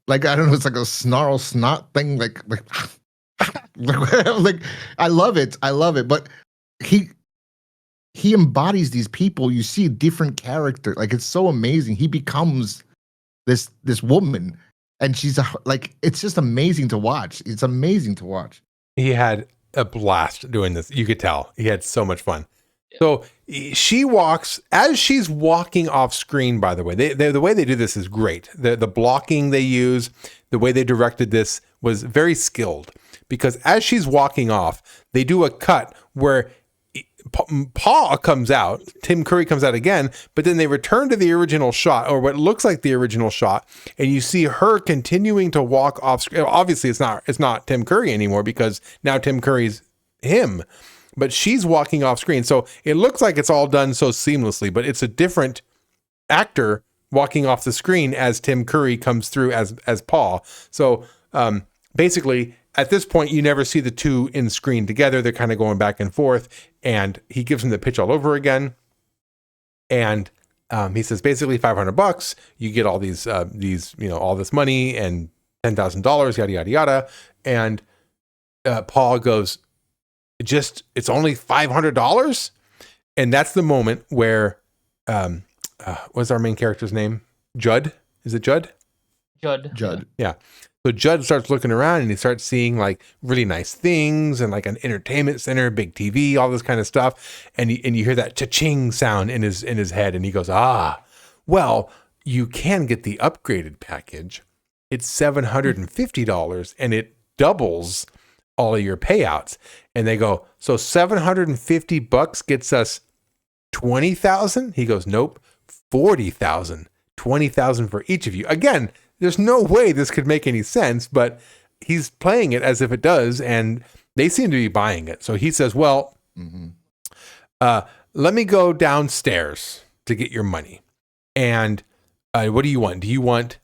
like I don't know, it's like a snarl snot thing, like I love it, but he embodies these people. You see a different character, like it's so amazing. He becomes this woman, and she's like, it's just amazing to watch. It's amazing to watch. He had a blast doing this. You could tell he had so much fun. So she walks, as she's walking off screen, by the way, the way they do this is great. The blocking they use, the way they directed this was very skilled, because as she's walking off, they do a cut where Paul comes out, Tim Curry comes out again, but then they return to the original shot, or what looks like the original shot, and you see her continuing to walk off screen. Obviously, it's not Tim Curry anymore, because now Tim Curry's him. But she's walking off screen. So it looks like it's all done so seamlessly, but it's a different actor walking off the screen as Tim Curry comes through as Paul. So basically, at this point, you never see the two in screen together. They're kind of going back and forth, and he gives him the pitch all over again. And he says, basically $500, you get all these, all this money and $10,000, yada, yada, yada. And Paul goes, it's only $500. And that's the moment where, what's our main character's name? Judd? Is it Judd? Judd. Yeah. So Judd starts looking around and he starts seeing like really nice things and like an entertainment center, big TV, all this kind of stuff. And you hear that cha-ching sound in his head. And he goes, well, you can get the upgraded package. It's $750 and it doubles all of your payouts. And they go, so $750 gets us 20,000? He goes, nope, 40,000, 20,000 for each of you. Again, there's no way this could make any sense, but he's playing it as if it does, and they seem to be buying it. So he says, well, let me go downstairs to get your money. And what do you want? Do you want,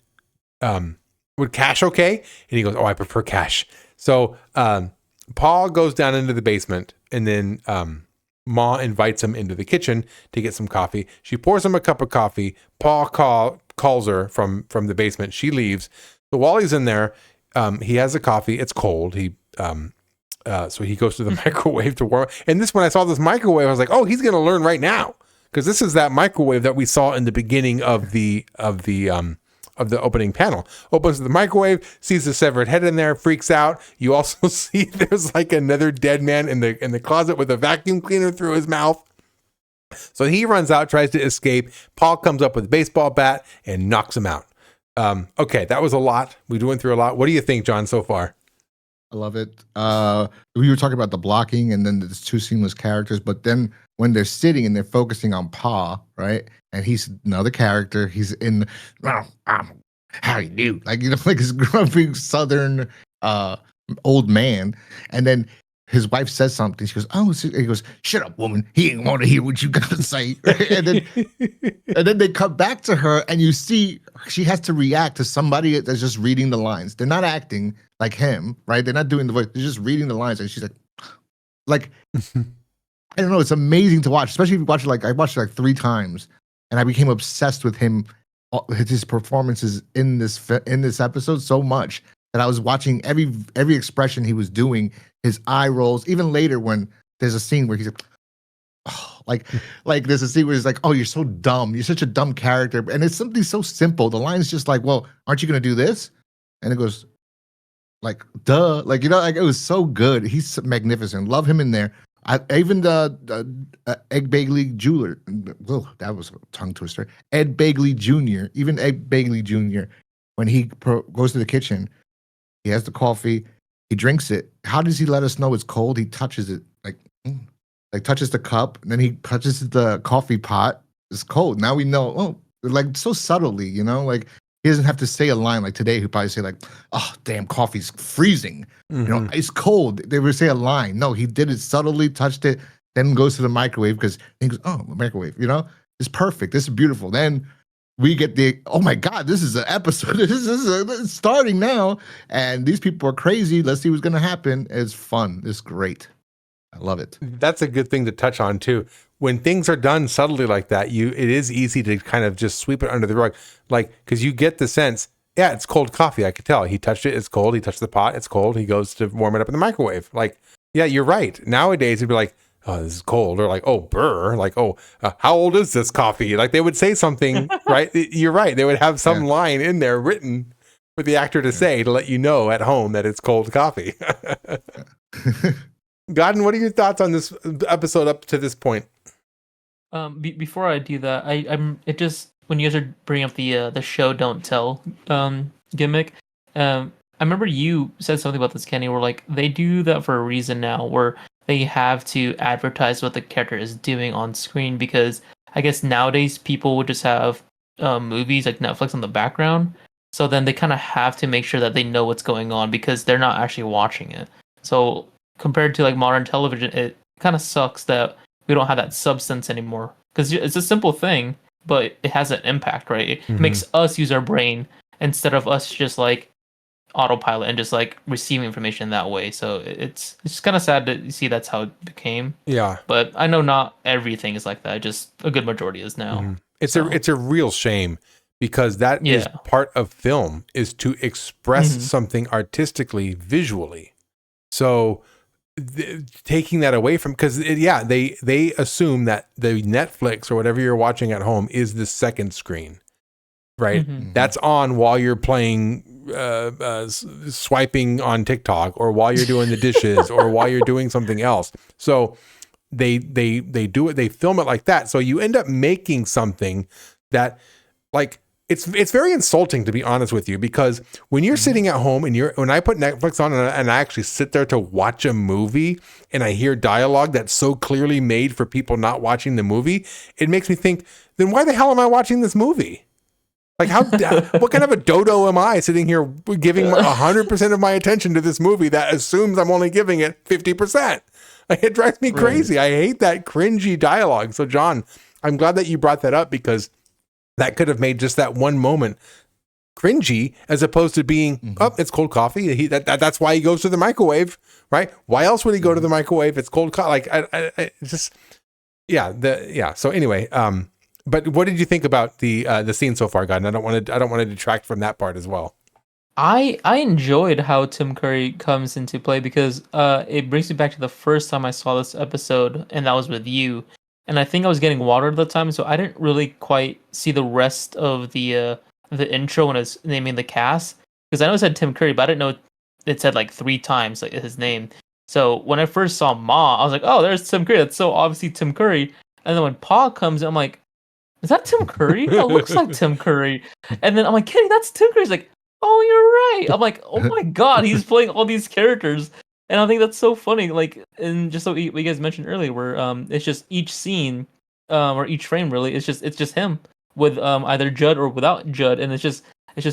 would cash okay? And he goes, oh, I prefer cash. So Paul goes down into the basement, and then Ma invites him into the kitchen to get some coffee. She pours him a cup of coffee. Paul calls her from the basement. She leaves. So while he's in there, he has a coffee. It's cold. So he goes to the microwave to warm. And when I saw this microwave, I was like, oh, he's going to learn right now, because this is that microwave that we saw in the beginning of the opening panel. Opens the microwave, sees the severed head in there, freaks out. You also see there's like another dead man in the closet with a vacuum cleaner through his mouth. So he runs out, tries to escape. Paul comes up with a baseball bat and knocks him out. Okay, that was a lot. We went through a lot. What do you think, John, so far? I love it. We were talking about the blocking and then there's two seamless characters, but then when they're sitting and they're focusing on Pa, right? And he's another character. He's in how you do? Like, you know, like his grumpy southern old man. And then his wife says something. She goes, "Oh," he goes, "Shut up, woman. He ain't want to hear what you got to say." And then they come back to her, and you see she has to react to somebody that's just reading the lines. They're not acting like him, right? They're not doing the voice. They're just reading the lines, and she's like, I don't know. It's amazing to watch, especially if you watch it. Like I watched it like 3 times, and I became obsessed with him, his performances in this episode so much that I was watching every expression he was doing, his eye rolls. Even later, when there's a scene where he's like, oh, like there's a scene where he's like, "Oh, you're so dumb. You're such a dumb character," and it's something so simple. The line's just like, "Well, aren't you gonna do this?" And it goes, like, "Duh," like, you know, like it was so good. He's magnificent. Love him in there. Even the Ed Begley Jeweler. Oh, that was a tongue twister. Ed Begley Jr. Even Ed Begley Jr. When he goes to the kitchen, he has the coffee. He drinks it. How does he let us know it's cold? He touches it, like touches the cup, and then he touches the coffee pot. It's cold. Now we know. Oh, like so subtly, you know, like he doesn't have to say a line. Like today, he'd probably say like, "Oh, damn, coffee's freezing." You know, it's cold. They would say a line. No, he did it subtly, touched it, then goes to the microwave because he goes, "Oh, the microwave." You know, it's perfect. This is beautiful. Then we get the, oh my God, this is an episode. This is starting now, and these people are crazy. Let's see what's gonna happen. It's fun. It's great. I love it. That's a good thing to touch on too. When things are done subtly like that, it is easy to kind of just sweep it under the rug, like because you get the sense, yeah, it's cold coffee. I could tell. He touched it. It's cold. He touched the pot. It's cold. He goes to warm it up in the microwave. Like, yeah, you're right. Nowadays it'd be like, "Oh, this is cold," or like, "Oh, burr," like, "Oh, how old is this coffee?" Like they would say something, right? You're right. They would have some line in there written for the actor to say to let you know at home that it's cold coffee. Godden, what are your thoughts on this episode up to this point? Before I do that, it just when you guys are bringing up the show don't tell gimmick, I remember you said something about this, Kenny, where like they do that for a reason now, where they have to advertise what the character is doing on screen, because I guess nowadays people would just have movies like Netflix on the background, so then they kind of have to make sure that they know what's going on because they're not actually watching it. So compared to like modern television, it kind of sucks that we don't have that substance anymore, because it's a simple thing, but it has an impact, right? It makes us use our brain instead of us just like autopilot and just like receiving information that way. So it's just kind of sad to see that's how it became. Yeah, but I know not everything is like that. Just a good majority is now. It's a real shame, because that is part of film, is to express something artistically, visually. So taking that away from, because they assume that the Netflix or whatever you're watching at home is the second screen, right? That's on while you're playing swiping on TikTok, or while you're doing the dishes, or while you're doing something else. So they do it, they film it like that. So you end up making something that, like, it's very insulting, to be honest with you, because when you're sitting at home and when I put Netflix on and I actually sit there to watch a movie and I hear dialogue that's so clearly made for people not watching the movie, it makes me think, then why the hell am I watching this movie? Like, what kind of a dodo am I sitting here giving 100% of my attention to this movie that assumes I'm only giving it 50%? Like, it drives me crazy. I hate that cringy dialogue. So, John, I'm glad that you brought that up, because that could have made just that one moment cringy, as opposed to being, oh, it's cold coffee. That's why he goes to the microwave, right? Why else would he go to the microwave? It's cold coffee. Like, I just, So anyway, but what did you think about the scene so far, Godden? I don't want to detract from that part as well. I enjoyed how Tim Curry comes into play, because it brings me back to the first time I saw this episode, and that was with you. And I think I was getting water at the time, so I didn't really quite see the rest of the intro when it's naming the cast, because I know it said Tim Curry, but I didn't know it said like 3 times like his name. So when I first saw Ma, I was like, "Oh, there's Tim Curry. That's so obviously Tim Curry." And then when Pa comes, I'm like, "Is that Tim Curry? That looks like Tim Curry." And then I'm like, "Kenny, that's Tim Curry." He's like, oh, you're right. I'm like, oh my god, he's playing all these characters, and I think that's so funny. Like, and just so we guys mentioned earlier, where it's just each scene, or each frame really, it's just him with either Judd or without Judd, and it's just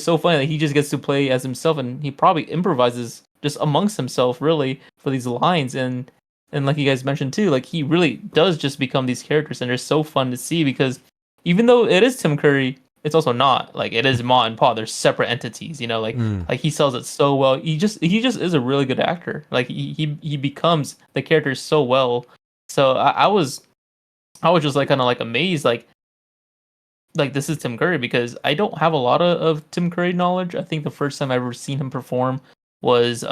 so funny that he just gets to play as himself, and he probably improvises just amongst himself really for these lines, and like you guys mentioned too, like he really does just become these characters, and they're so fun to see because even though it is Tim Curry, it's also not like it is Ma and Pa. They're separate entities, you know. Like he sells it so well. He just is a really good actor. Like he becomes the character so well. So I was just like kind of like amazed, like this is Tim Curry because I don't have a lot of Tim Curry knowledge. I think the first time I ever seen him perform was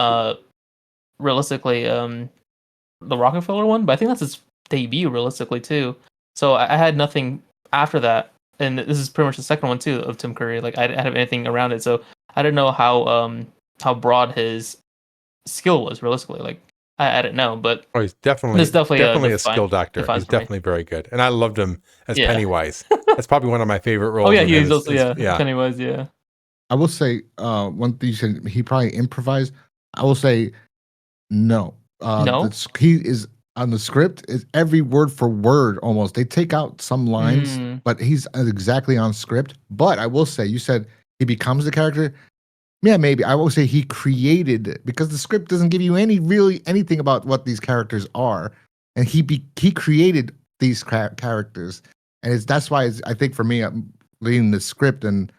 realistically the Rockefeller one, but I think that's his debut realistically too. So I had nothing after that, and this is pretty much the second one too of Tim Curry. Like I didn't have anything around it, so I didn't know how broad his skill was realistically. Like I didn't know, but he's definitely a skilled actor. He's definitely very good, and I loved him as Pennywise. That's probably one of my favorite roles. Oh yeah, he's also Pennywise. Yeah, I will say one thing you said he probably improvised. I will say no. No, he is on the script is every word for word almost. They take out some lines, but he's exactly on script. But I will say, you said he becomes the character. Yeah, maybe. I will say he created it because the script doesn't give you anything about what these characters are, and he created these characters, and that's why I think for me, I'm reading the script and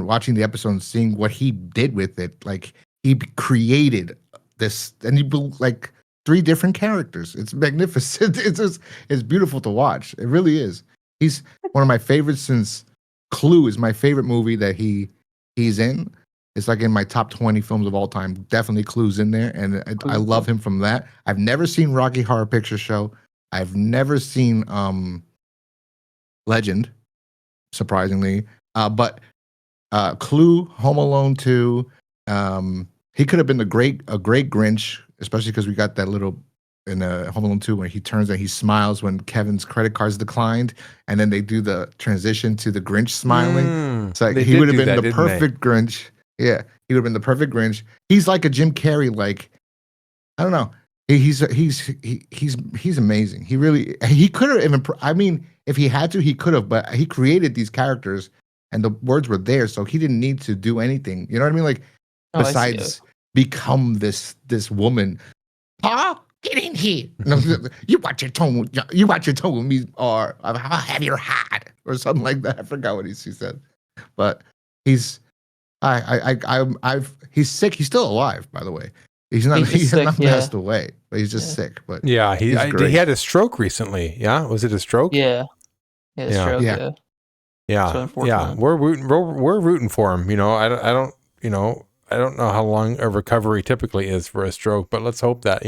watching the episode and seeing what he did with it. Like he created this, and you like 3 different characters. It's magnificent. It's beautiful to watch. It really is. He's one of my favorites since Clue is my favorite movie that he's in. It's like in my top 20 films of all time. Definitely Clue's in there, and I love him from that. I've never seen Rocky Horror Picture Show. I've never seen Legend, surprisingly. But Clue, Home Alone 2. He could have been a great Grinch, especially because we got that little in Home Alone 2 when he turns and he smiles when Kevin's credit card's declined, and then they do the transition to the Grinch smiling. It's like he would have been the perfect Grinch. Yeah, he would have been the perfect Grinch. He's like a Jim Carrey, like I don't know. He's amazing. He could have even. I mean, if he had to, he could have. But he created these characters, and the words were there, so he didn't need to do anything. You know what I mean? Like besides become this woman. Pa, get in here. You watch your tone. You watch your tone with me, or I'll have your hat, or something like that. I forgot what he said, but he's. He's sick. He's still alive, by the way. He's not passed away, but he's just sick. But he had a stroke recently. Yeah, was it a stroke? Yeah. Stroke, yeah. We're rooting for him. You know, I don't know how long a recovery typically is for a stroke, but let's hope that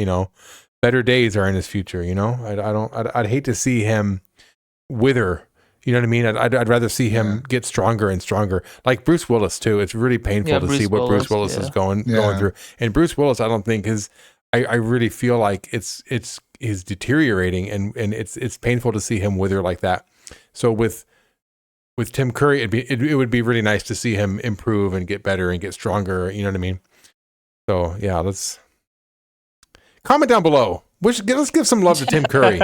better days are in his future. You know, I'd hate to see him wither. You know what I mean? I'd rather see him get stronger and stronger. Like Bruce Willis too. It's really painful to see what Bruce Willis is going through. And Bruce Willis, I don't think I really feel like it's deteriorating, and it's painful to see him wither like that. So with Tim Curry, it would be really nice to see him improve and get better and get stronger. You know what I mean? So yeah, let's comment down below. Let's give some love to Tim Curry.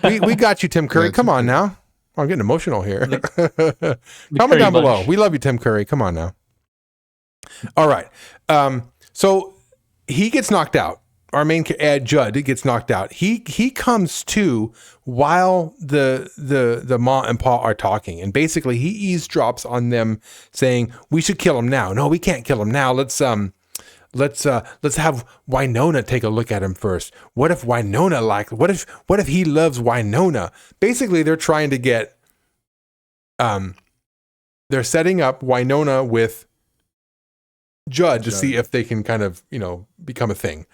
we got you, Tim Curry. Come on now. I'm getting emotional here. Comment down below. We love you, Tim Curry. Come on now. All right. So he gets knocked out. Our main Judd gets knocked out. He comes to while the Ma and Pa are talking, and basically he eavesdrops on them saying, "We should kill him now." No, we can't kill him now. Let's have Winona take a look at him first. What if Winona what if he loves Winona? Basically, they're trying to get they're setting up Winona with Judd to see if they can kind of, become a thing.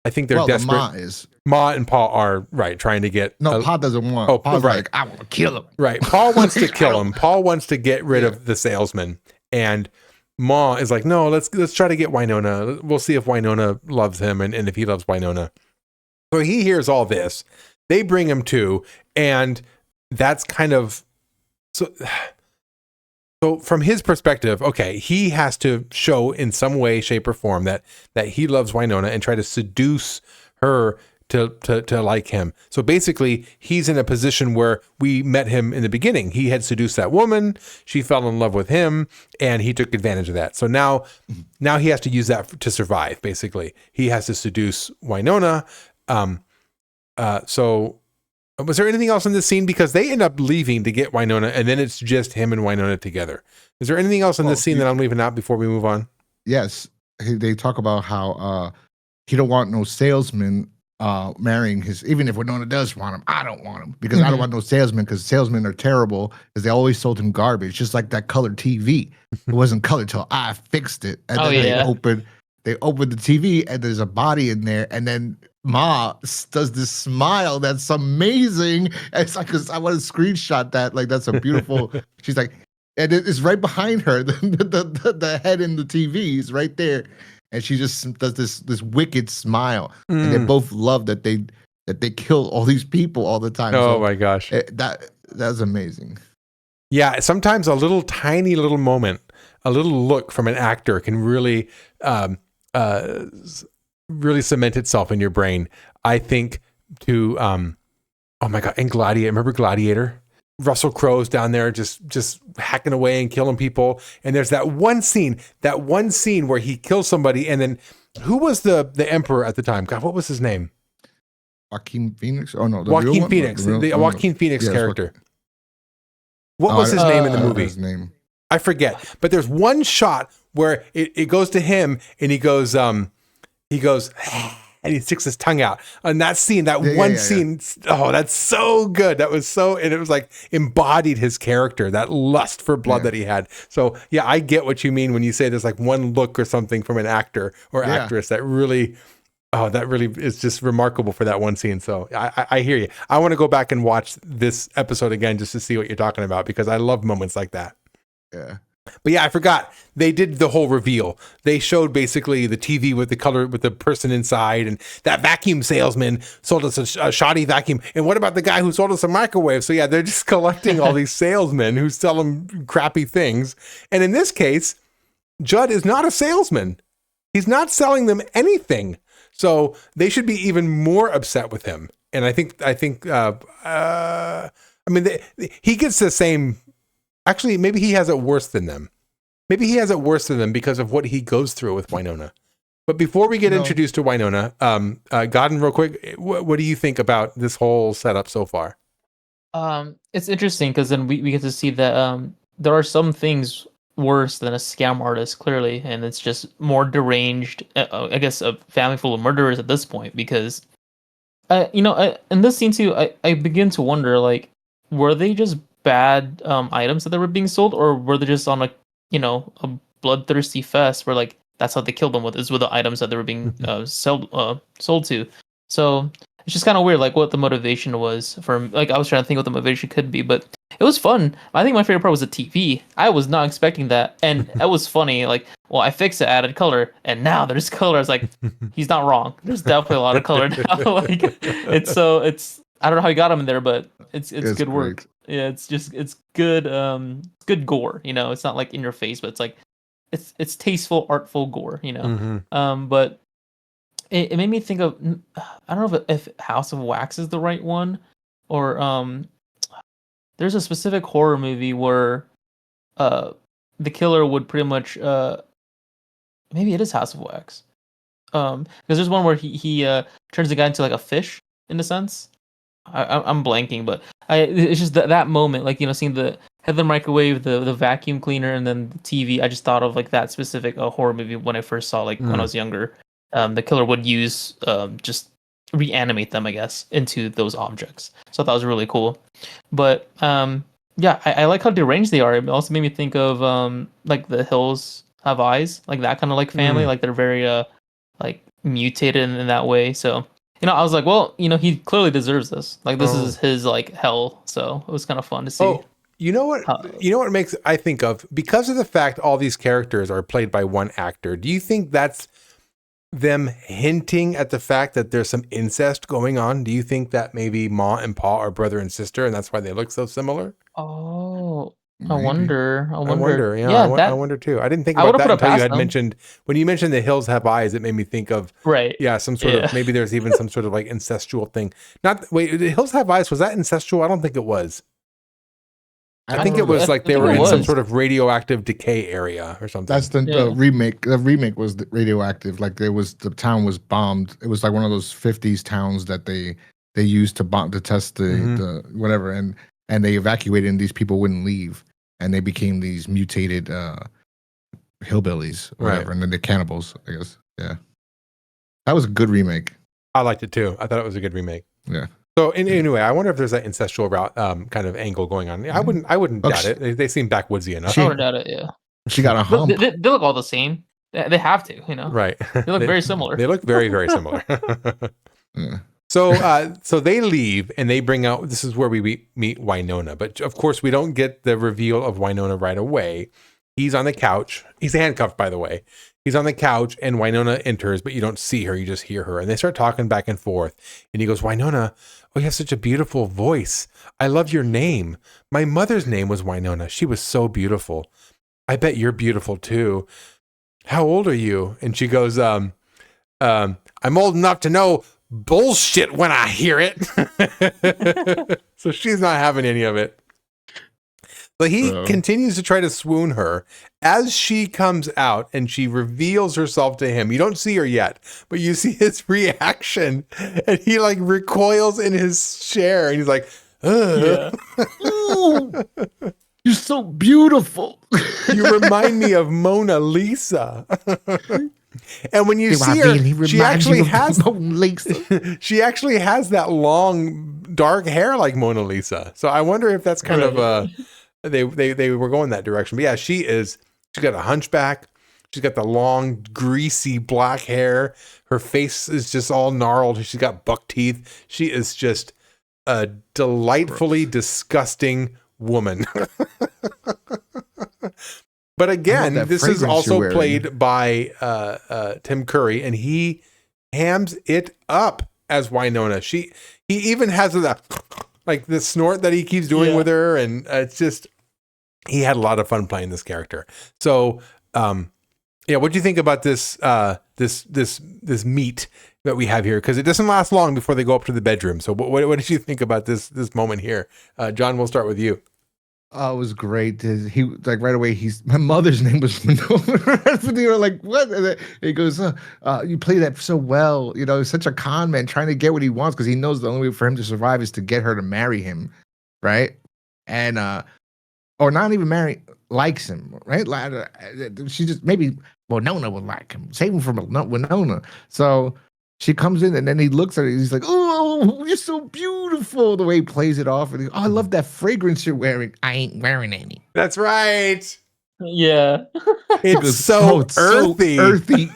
I think they're desperate. Ma and Pa are trying to get Pa doesn't want. Oh, Pa's like, I want to kill him. Right. Pa wants to kill him. Pa wants to get rid of the salesman, and Ma is like, no, let's try to get Winona. We'll see if Winona loves him and if he loves Winona. So he hears all this. They bring him to, and that's kind of so. So from his perspective, okay, he has to show in some way, shape, or form that he loves Winona and try to seduce her to like him. So basically, he's in a position where we met him in the beginning. He had seduced that woman, she fell in love with him, and he took advantage of that. So now he has to use that to survive. Basically, he has to seduce Winona. So was there anything else in this scene? Because they end up leaving to get Winona, and then it's just him and Winona together. Is there anything else in this scene that I'm leaving out before we move on? Yes. They talk about how he don't want no salesman marrying his, even if Winona does want him, I don't want him because I don't want no salesman because salesmen are terrible because they always sold him garbage, just like that colored TV. It wasn't colored till I fixed it. And then they open the TV and there's a body in there, and then Ma does this smile that's amazing. It's like, I want to screenshot that. Like, that's a beautiful. She's like, and it's right behind her. The head in the TV is right there, and she just does this wicked smile. And they both love that they kill all these people all the time. Oh my gosh, that's amazing. Yeah, sometimes a little tiny little moment, a little look from an actor can really really cement itself in your brain. I think to oh my god, and Gladiator. Remember Gladiator? Russell Crowe's down there just hacking away and killing people. And there's that one scene where he kills somebody, and then who was the emperor at the time? God, what was his name? Joaquin Phoenix? Oh no, Joaquin Phoenix, the Joaquin Phoenix character. What was his name in the movie? His name. I forget. But there's one shot where it goes to him, and he goes, and he sticks his tongue out. And that scene, scene, oh, that's so good. That was so, and it was like embodied his character, that lust for blood that he had. So yeah, I get what you mean when you say there's like one look or something from an actor or actress that really is just remarkable for that one scene. So I hear you. I want to go back and watch this episode again just to see what you're talking about, because I love moments like that. Yeah. But yeah, I forgot. They did the whole reveal. They showed basically the TV with the color, with the person inside, and that vacuum salesman sold us a shoddy vacuum. And what about the guy who sold us a microwave? So yeah, they're just collecting all these salesmen who sell them crappy things. And in this case, Judd is not a salesman. He's not selling them anything. So they should be even more upset with him. And I think, he gets the same. Actually, maybe he has it worse than them. Maybe he has it worse than them because of what he goes through with Winona. But before we get introduced to Winona, Godden, real quick, what do you think about this whole setup so far? It's interesting because then we get to see that there are some things worse than a scam artist, clearly, and it's just more deranged. I guess a family full of murderers at this point, because, in this scene too, I begin to wonder, like, were they just bad items that they were being sold, or were they just on a bloodthirsty fest where like that's how they killed them with the items that they were being sold to? So it's just kind of weird, like what the motivation was for. Like I was trying to think what the motivation could be, but it was fun. I think my favorite part was the TV. I was not expecting that, and that was funny. Like, well, I fixed it, added color, and now there's color. I was like, he's not wrong. There's definitely a lot of color now. Like it's I don't know how he got him in there, but it's good work. Great. Yeah, it's good. Good gore. It's not like in your face, but it's like it's tasteful, artful gore. But it made me think of, I don't know if House of Wax is the right one, or there's a specific horror movie where the killer would pretty much maybe it is House of Wax, because there's one where he turns the guy into like a fish in a sense. I'm blanking, but it's just that moment, like seeing the head of the microwave, the vacuum cleaner, and then the TV. I just thought of like that specific horror movie when I first saw, like when I was younger. The killer would use just reanimate them, I guess, into those objects. So I thought it was really cool. But yeah, I like how deranged they are. It also made me think of like The Hills Have Eyes, like that kind of like family. Like they're very like mutated in that way. So. I was like, well, he clearly deserves this. Like, this is his, like, hell. So it was kind of fun to see. Oh, you know what? What makes I think of, because of the fact all these characters are played by one actor, do you think that's them hinting at the fact that there's some incest going on? Do you think that maybe Ma and Pa are brother and sister, and that's why they look so similar? Oh, I wonder. I wonder. Yeah, I wonder too. I didn't think I about would've that put it until you past had them. mentioned when you mentioned the hills have eyes. It made me think of Right. some sort of maybe there's even some sort of like incestual thing. The hills have eyes. Was that incestual? I don't think it was. I think it was like they were in some sort of radioactive decay area or something. That's the remake. The remake was radioactive. Like the town was bombed. It was like one of those 50s towns that they used to bomb to test the whatever, and they evacuated, and these people wouldn't leave, and they became these mutated hillbillies or whatever, and then they're cannibals, I guess. Yeah, that was a good remake. I liked it too. I thought it was a good remake. Yeah. So anyway, I wonder if there's that incestual kind of angle going on. I wouldn't doubt it. They seem backwoodsy enough. I wouldn't doubt it. Yeah. She got a hump. They look all the same. They have to, Right. They look very similar. They look very, very similar. Yeah. So they leave and they bring out. This is where we meet Winona, but of course we don't get the reveal of Winona right away. He's on the couch. He's handcuffed, by the way. He's on the couch and Winona enters, but you don't see her. You just hear her. And they start talking back and forth. And he goes, Winona, oh, you have such a beautiful voice. I love your name. My mother's name was Winona. She was so beautiful. I bet you're beautiful too. How old are you? And she goes, I'm old enough to know bullshit when I hear it. So she's not having any of it. But he continues to try to swoon her as she comes out and she reveals herself to him. You don't see her yet, but you see his reaction and he like recoils in his chair and he's like, ugh. Yeah. You're so beautiful. You remind me of Mona Lisa. And when you see her, she actually has she actually has that long dark hair like Mona Lisa. So I wonder if that's kind of they were going that direction. But yeah, she's got a hunchback. She's got the long, greasy black hair. Her face is just all gnarled. She's got buck teeth. She is just a delightfully disgusting woman. But again, this is also played by Tim Curry, and he hams it up as Winona. He even has that like the snort that he keeps doing with her, and it's just he had a lot of fun playing this character. So, what do you think about this this meet that we have here? Because it doesn't last long before they go up to the bedroom. So, what did you think about this moment here? John, we'll start with you. Oh, it was great. He like right away. My mother's name was Winona. They were like, "What?" And he goes, "You play that so well. He's such a con man trying to get what he wants because he knows the only way for him to survive is to get her to marry him, right? And or not even marry, likes him, right? She just maybe Winona would like him. Save him from Winona. So she comes in and then he looks at her. He's like, "Oh, you're so beautiful." The way he plays it off, and he, I love that fragrance you're wearing. I ain't wearing any. That's right. Yeah, it's so earthy. So earthy.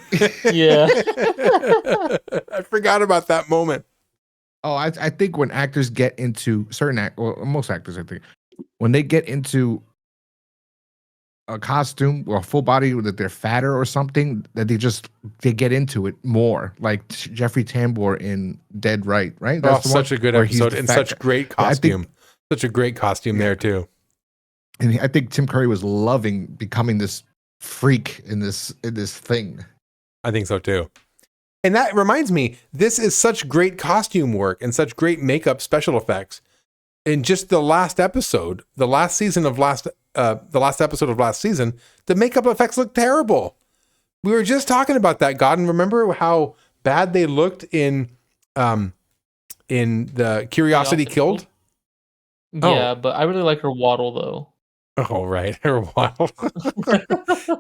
Yeah, I forgot about that moment. Oh, I think when actors get into most actors, I think when they get into a costume or a full body that they're fatter or something, that they get into it more, like Jeffrey Tambor in Dead Right? That's such a good episode and such great costume. Such a great costume there too. And I think Tim Curry was loving becoming this freak in this thing. I think so too. And that reminds me, this is such great costume work and such great makeup special effects. In just the last episode, the last episode of last season, the makeup effects look terrible. We were just talking about that, Godden. Remember how bad they looked in the Curiosity Killed? Yeah, but I really like her waddle though. Oh, right, her waddle.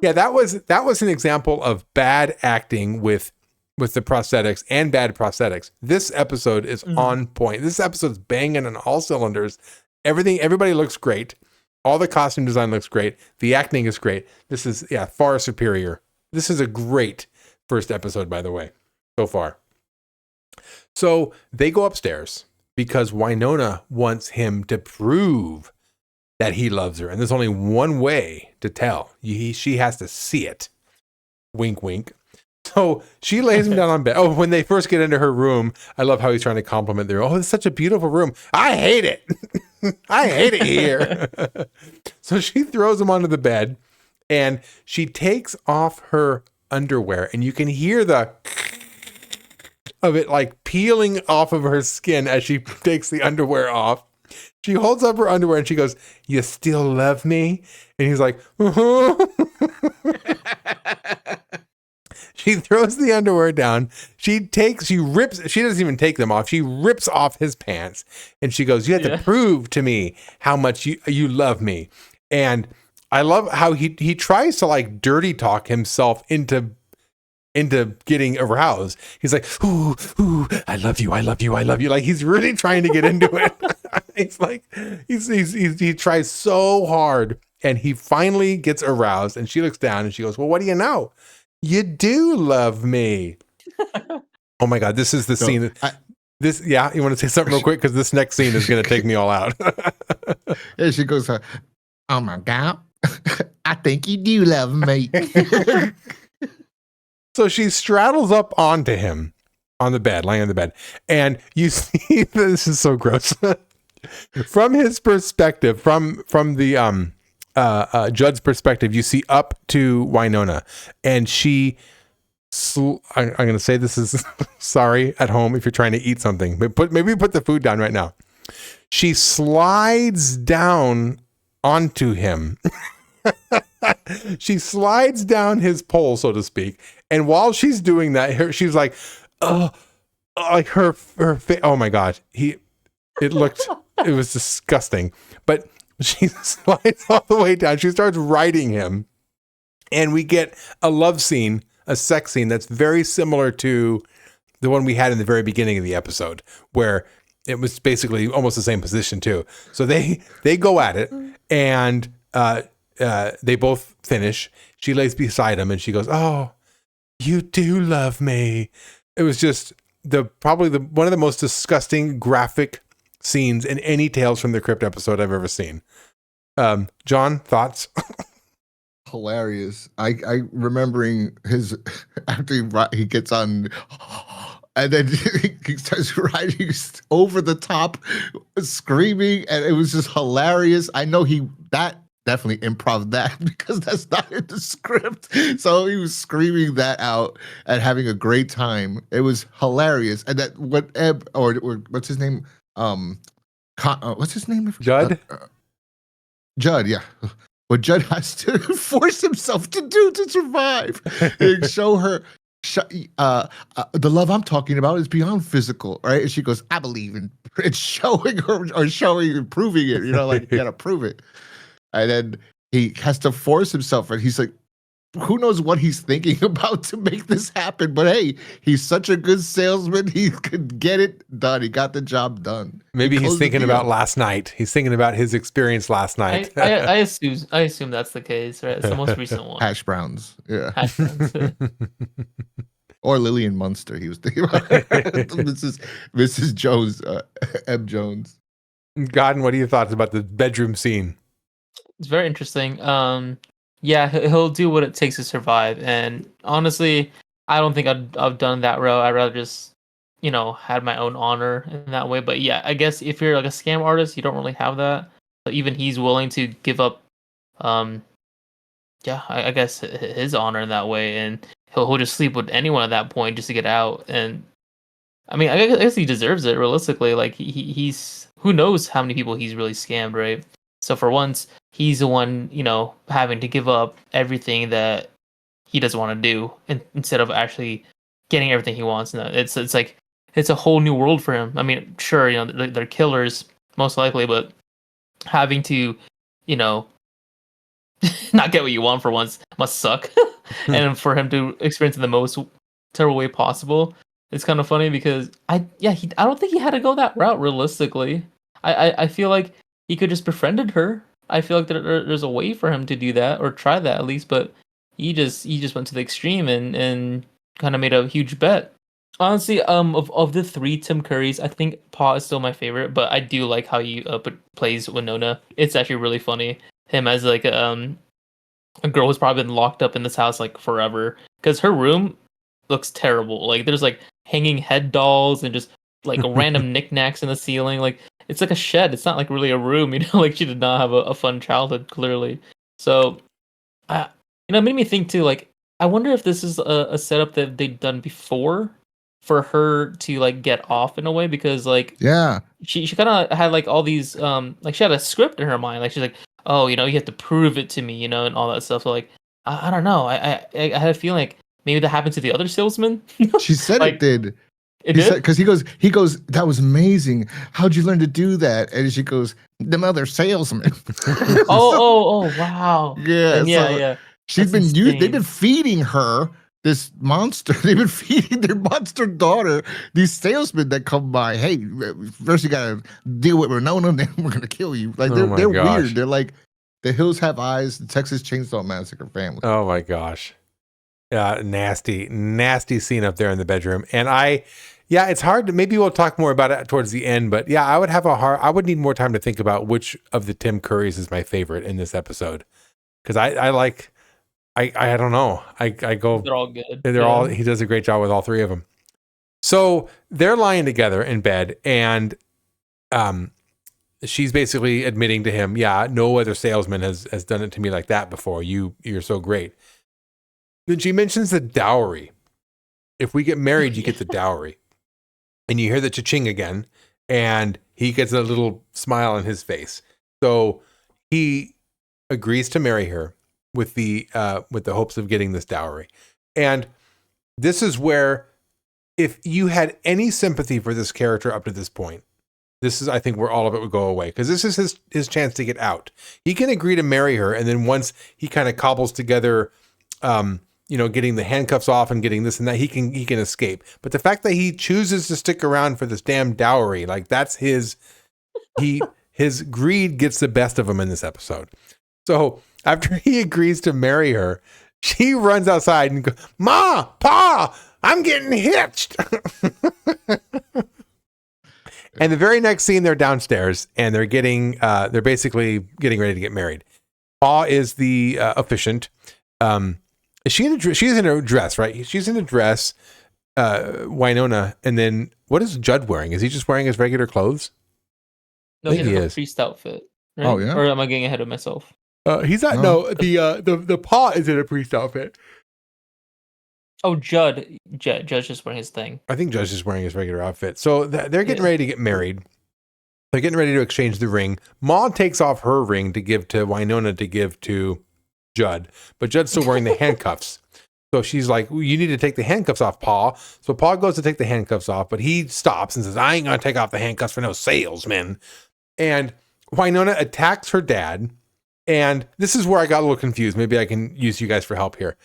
Yeah, that was an example of bad acting with the prosthetics and bad prosthetics. This episode is on point. This episode is banging on all cylinders. Everybody looks great. All the costume design looks great. The acting is great. This is far superior. This is a great first episode, by the way, so far. So they go upstairs because Winona wants him to prove that he loves her. And there's only one way to tell. She has to see it. Wink, wink. So she lays him down on bed. Oh, when they first get into her room, I love how he's trying to compliment her. Oh, it's such a beautiful room. I hate it. I hate it here. So she throws him onto the bed and she takes off her underwear and you can hear the of it like peeling off of her skin as she takes the underwear off. She holds up her underwear and she goes, "You still love me?" And he's like, "Uh-huh." She throws the underwear down. She rips, she doesn't even take them off. She rips off his pants and she goes, "You have to prove to me how much you love me." And I love how he tries to like dirty talk himself into getting aroused. He's like, "Ooh, I love you. I love you. I love you." Like he's really trying to get into it. It's like, he tries so hard and he finally gets aroused and she looks down and she goes, "Well, what do you know? You do love me." Oh my God, this is the scene. You want to say something real quick? Because this next scene is going to take me all out. And she goes, "Oh my God, I think you do love me." So she straddles up onto him on the bed, lying on the bed. And you see, this is so gross. From his perspective, from the Judd's perspective, you see up to Winona, and she. I'm going to say this is sorry at home if you're trying to eat something, but maybe put the food down right now. She slides down onto him. She slides down his pole, so to speak, and while she's doing that, she's like, "Oh, like her face." Oh my God, it was disgusting. But she slides all the way down. She starts riding him, and we get a love scene, a sex scene that's very similar to the one we had in the very beginning of the episode, where it was basically almost the same position too. So they go at it, and they both finish. She lays beside him, and she goes, "Oh, you do love me." It was just probably one of the most disgusting graphic scenes in any Tales from the Crypt episode I've ever seen. John, thoughts? Hilarious. I remembering his after he gets on, and then he starts riding over the top, screaming, and it was just hilarious. I know that definitely improv that because that's not in the script. So he was screaming that out and having a great time. It was hilarious. And that or what's his name? What's his name? Judd. Judd, yeah. What Judd has to force himself to do to survive. And show her the love I'm talking about is beyond physical, right? And she goes, "I believe in it's showing her or showing and proving it, like you gotta prove it." And then he has to force himself, and he's like, who knows what he's thinking about to make this happen? But hey, he's such a good salesman. He could get it done. He got the job done. Maybe he's thinking about last night. He's thinking about his experience last night. I assume that's the case, right? It's the most recent one. Hash browns. Yeah. Hash browns. Or Lillian Munster. He was thinking about Mrs. Jones, M. Jones. Godden, what are your thoughts about the bedroom scene? It's very interesting. Yeah, he'll do what it takes to survive. And honestly, I don't think I've done that route. I'd rather just, had my own honor in that way. But yeah, I guess if you're like a scam artist, you don't really have that. But even he's willing to give up, I guess his honor in that way, and he'll just sleep with anyone at that point just to get out. And I mean, I guess he deserves it realistically. Like he's who knows how many people he's really scammed, right? So for once, he's the one, having to give up everything that he doesn't want to do, instead of actually getting everything he wants. And it's like it's a whole new world for him. I mean, sure, they're killers most likely, but having to, not get what you want for once must suck. And for him to experience it in the most terrible way possible, it's kind of funny because I don't think he had to go that route realistically. I feel like he could just befriended her. I feel like there's a way for him to do that, or try that at least, but he just went to the extreme and kind of made a huge bet. Honestly, of the three Tim Currys, I think Pa is still my favorite, but I do like how he plays Winona. It's actually really funny. Him as like a girl who's probably been locked up in this house like forever, because her room looks terrible. Like there's like hanging head dolls and just like random knickknacks in the ceiling. Like it's like a shed. It's not like really a room, like she did not have a fun childhood, clearly. So, it made me think too, like, I wonder if this is a setup that they've done before for her to like get off in a way, because like she kind of had like all these like she had a script in her mind, like she's like, oh, you have to prove it to me, and all that stuff. So like I don't know, I had a feeling like maybe that happened to the other salesman. She said like, it did. It did? Because he goes, that was amazing. How'd you learn to do that? And she goes, them other salesmen. oh wow. Yeah, yeah. She's been they've been feeding her this monster. They've been feeding their monster daughter these salesmen that come by. Hey, first you gotta deal with Winona, then we're gonna kill you. Like they're weird. They're like the Hills Have Eyes, the Texas Chainsaw Massacre family. Oh my gosh. Nasty scene up there in the bedroom. And it's hard to, maybe we'll talk more about it towards the end, but yeah, I would need more time to think about which of the Tim Currys is my favorite in this episode. Cause I don't know. I go, they're all good. He does a great job with all three of them. So they're lying together in bed, and she's basically admitting to him, yeah, no other salesman has done it to me like that before. You're so great. Then she mentions the dowry. If we get married, you get the dowry. And you hear the cha-ching again, and he gets a little smile on his face. So he agrees to marry her with the hopes of getting this dowry. And this is where, if you had any sympathy for this character up to this point, this is, I think, where all of it would go away, because this is his chance to get out. He can agree to marry her, and then once he kind of cobbles together, getting the handcuffs off and getting this and that, he can escape. But the fact that he chooses to stick around for this damn dowry, like that's his greed gets the best of him in this episode. So after he agrees to marry her, she runs outside and goes, Ma, Pa, I'm getting hitched. And the very next scene, they're downstairs and they're basically getting ready to get married. Pa is the officiant. She's in a dress, right? She's in a dress, Winona. And then what is Judd wearing? Is he just wearing his regular clothes? No, he has a priest outfit. Right? Oh, yeah. Or am I getting ahead of myself? He's not. No, the Pa is in a priest outfit. Oh, Judd's just wearing his thing. I think Judd's just wearing his regular outfit. So they're getting ready to get married. They're getting ready to exchange the ring. Ma takes off her ring to give to Winona to give to Judd, but Judd's still wearing the handcuffs. So she's like, well, you need to take the handcuffs off, Pa. So Pa goes to take the handcuffs off, but he stops and says, I ain't going to take off the handcuffs for no salesman. And Winona attacks her dad. And this is where I got a little confused. Maybe I can use you guys for help here.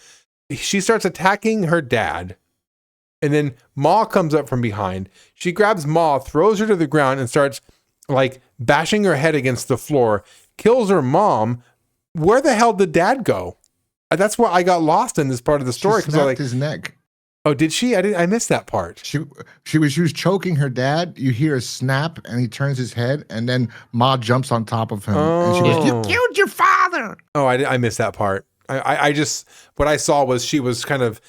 She starts attacking her dad. And then Ma comes up from behind. She grabs Ma, throws her to the ground, and starts like bashing her head against the floor, kills her mom. Where the hell did Dad go? That's where I got lost in this part of the story. She snapped his neck. Oh, did she? I missed that part. She was choking her dad. You hear a snap, and he turns his head, and then Ma jumps on top of him, and she goes, "You killed your father!" Oh, I missed that part. I just, what I saw was she was kind of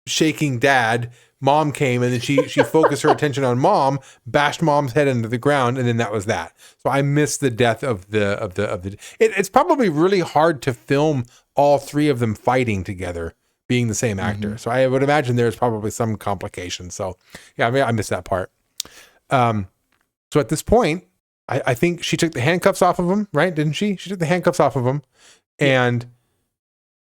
shaking Dad. Mom came, and then she focused her attention on Mom, bashed Mom's head into the ground, and then that was that. So I missed the death of the. It's probably really hard to film all three of them fighting together, being the same actor. Mm-hmm. So I would imagine there's probably some complications. So yeah, I missed that part. So at this point, I think she took the handcuffs off of him, right? Didn't she? She took the handcuffs off of him,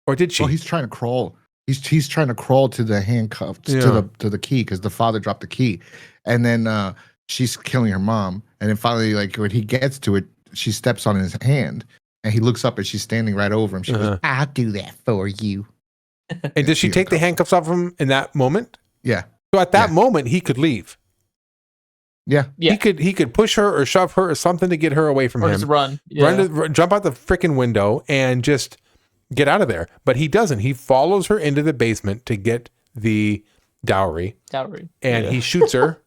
or did she? Well, he's trying to crawl. He's trying to crawl to the handcuffs to the key because the father dropped the key, and then she's killing her mom. And then finally, like when he gets to it, she steps on his hand, and he looks up and she's standing right over him. She goes, "I'll do that for you." And did she take the handcuffs off him in that moment? Yeah. So at that moment, he could leave. Yeah. He could push her or shove her or something to get her away from him. Just run. Jump out the freaking window and just get out of there. But he doesn't. He follows her into the basement to get the dowry. And he shoots her.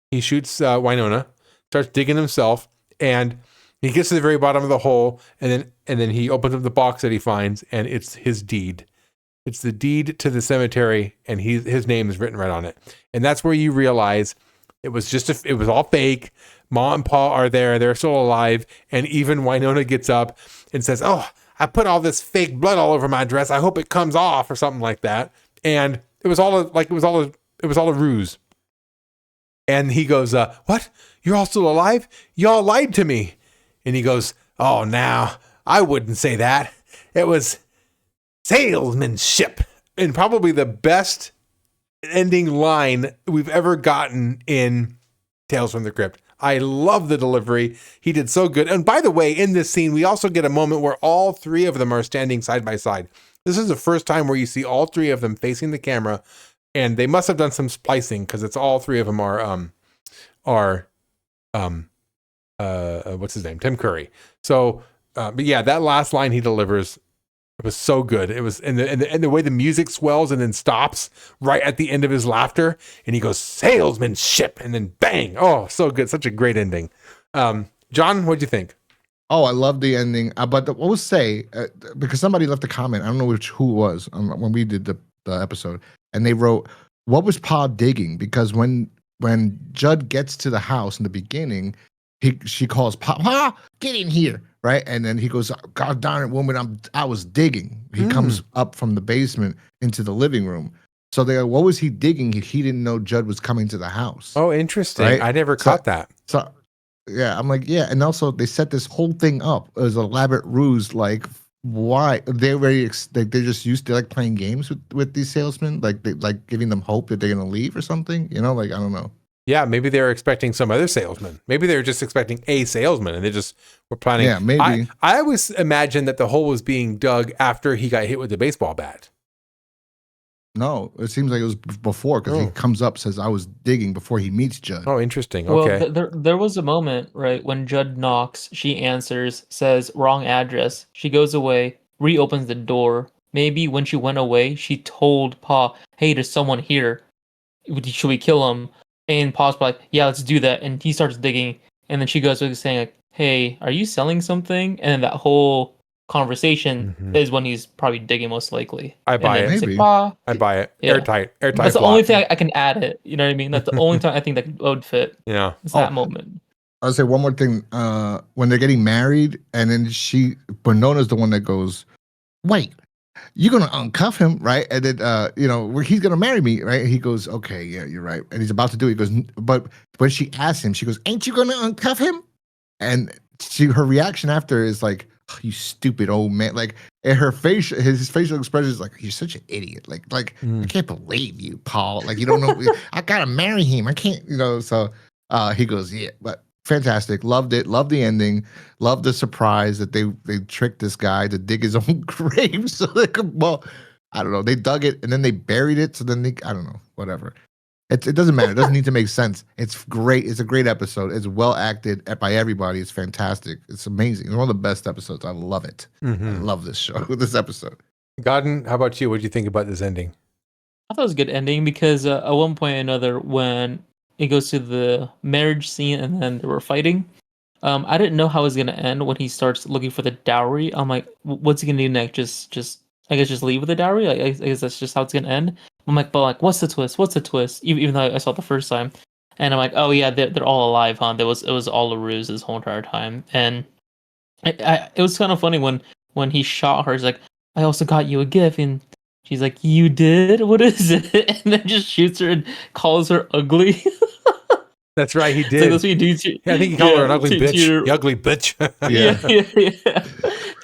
He shoots Winona, starts digging himself, and he gets to the very bottom of the hole, and then he opens up the box that he finds, and it's his deed. It's the deed to the cemetery, and his name is written right on it. And that's where you realize It was it was all fake. Ma and Pa are there. They're still alive. And even Winona gets up and says, "Oh, I put all this fake blood all over my dress. I hope it comes off," or something like that. And it was all a ruse. And he goes, "What? You're all still alive? Y'all lied to me." And he goes, "Oh, now I wouldn't say that. It was salesmanship." And probably the best ending line we've ever gotten in Tales from the Crypt. I love the delivery. He did so good. And by the way, in this scene, we also get a moment where all three of them are standing side by side. This is the first time where you see all three of them facing the camera, and they must have done some splicing because it's all three of them are what's his name? Tim Curry. So, but yeah, that last line he delivers, it was so good. It was, and the way the music swells and then stops right at the end of his laughter, and he goes, "Salesmanship," and then bang. Oh, so good. Such a great ending. John, what'd you think? Oh, I love the ending. But I will say, because somebody left a comment, I don't know who it was when we did the episode, and they wrote, "What was Pa digging?" Because when Judd gets to the house in the beginning, she calls Pa, "Get in here." Right. And then he goes, "God darn it, woman, I was digging." He comes up from the basement into the living room. So they go, what was he digging? He didn't know Judd was coming to the house. Oh, interesting. Right? I never caught that. So yeah, I'm like, yeah. And also they set this whole thing up as an elaborate ruse. Like, why? They're they're just used to like playing games with these salesmen, like giving them hope that they're gonna leave or something. You know, like, I don't know. Yeah, maybe they were expecting some other salesman. Maybe they were just expecting a salesman, and they just were planning. Yeah, maybe. I always imagined that the hole was being dug after he got hit with the baseball bat. No, it seems like it was before, because he comes up, says, "I was digging," before he meets Judd. Oh, interesting. Okay. Well, there was a moment, right, when Judd knocks, she answers, says, "Wrong address." She goes away, reopens the door. Maybe when she went away, she told Pa, "Hey, there's someone here. Should we kill him?" And Pa's like, "Yeah, let's do that." And he starts digging. And then she goes with saying, like, "Hey, are you selling something?" And then that whole conversation is when he's probably digging, most likely. I buy it. Maybe. Like, I buy it. Yeah. Airtight. That's the only thing I can add it. You know what I mean? That's the only time I think that would fit. Yeah. It's that moment. I'll say one more thing. When they're getting married, and then Winona's the one that goes, "Wait, you're gonna uncuff him, right?" And then he's gonna marry me, right? He goes, "Okay, yeah, you're right." And he's about to do it. He goes, but when she asks him, she goes, "Ain't you gonna uncuff him?" And her reaction after is like, "Oh, you stupid old man!" Like, and his facial expression is like, "You're such an idiot!" Like I can't believe you, Paul. Like, you don't know. I gotta marry him. I can't, So he goes, "Yeah," but. Fantastic. Loved it. Loved the ending. Loved the surprise that they tricked this guy to dig his own grave so they could, I don't know. They dug it and then they buried it. So then I don't know, whatever. It doesn't matter. It doesn't need to make sense. It's great. It's a great episode. It's well acted by everybody. It's fantastic. It's amazing. It's one of the best episodes. I love it. I love this show, this episode. Godden, how about you? What do you think about this ending? I thought it was a good ending because at one point or another, when it goes to the marriage scene and then they were fighting, I didn't know how it was going to end when he starts looking for the dowry. I'm like, what's he going to do next? Just I guess just leave with the dowry? Like, I guess that's just how it's going to end. I'm like, but like, what's the twist? What's the twist? Even though I saw it the first time. And I'm like, oh yeah, they're all alive, huh? It was all a ruse this whole entire time. And it was kind of funny when he shot her. He's like, "I also got you a gift." And she's like, "You did? What is it?" And then just shoots her and calls her ugly. That's right, he did. Like, that's what you do I think he called her an ugly bitch. You ugly bitch. Yeah.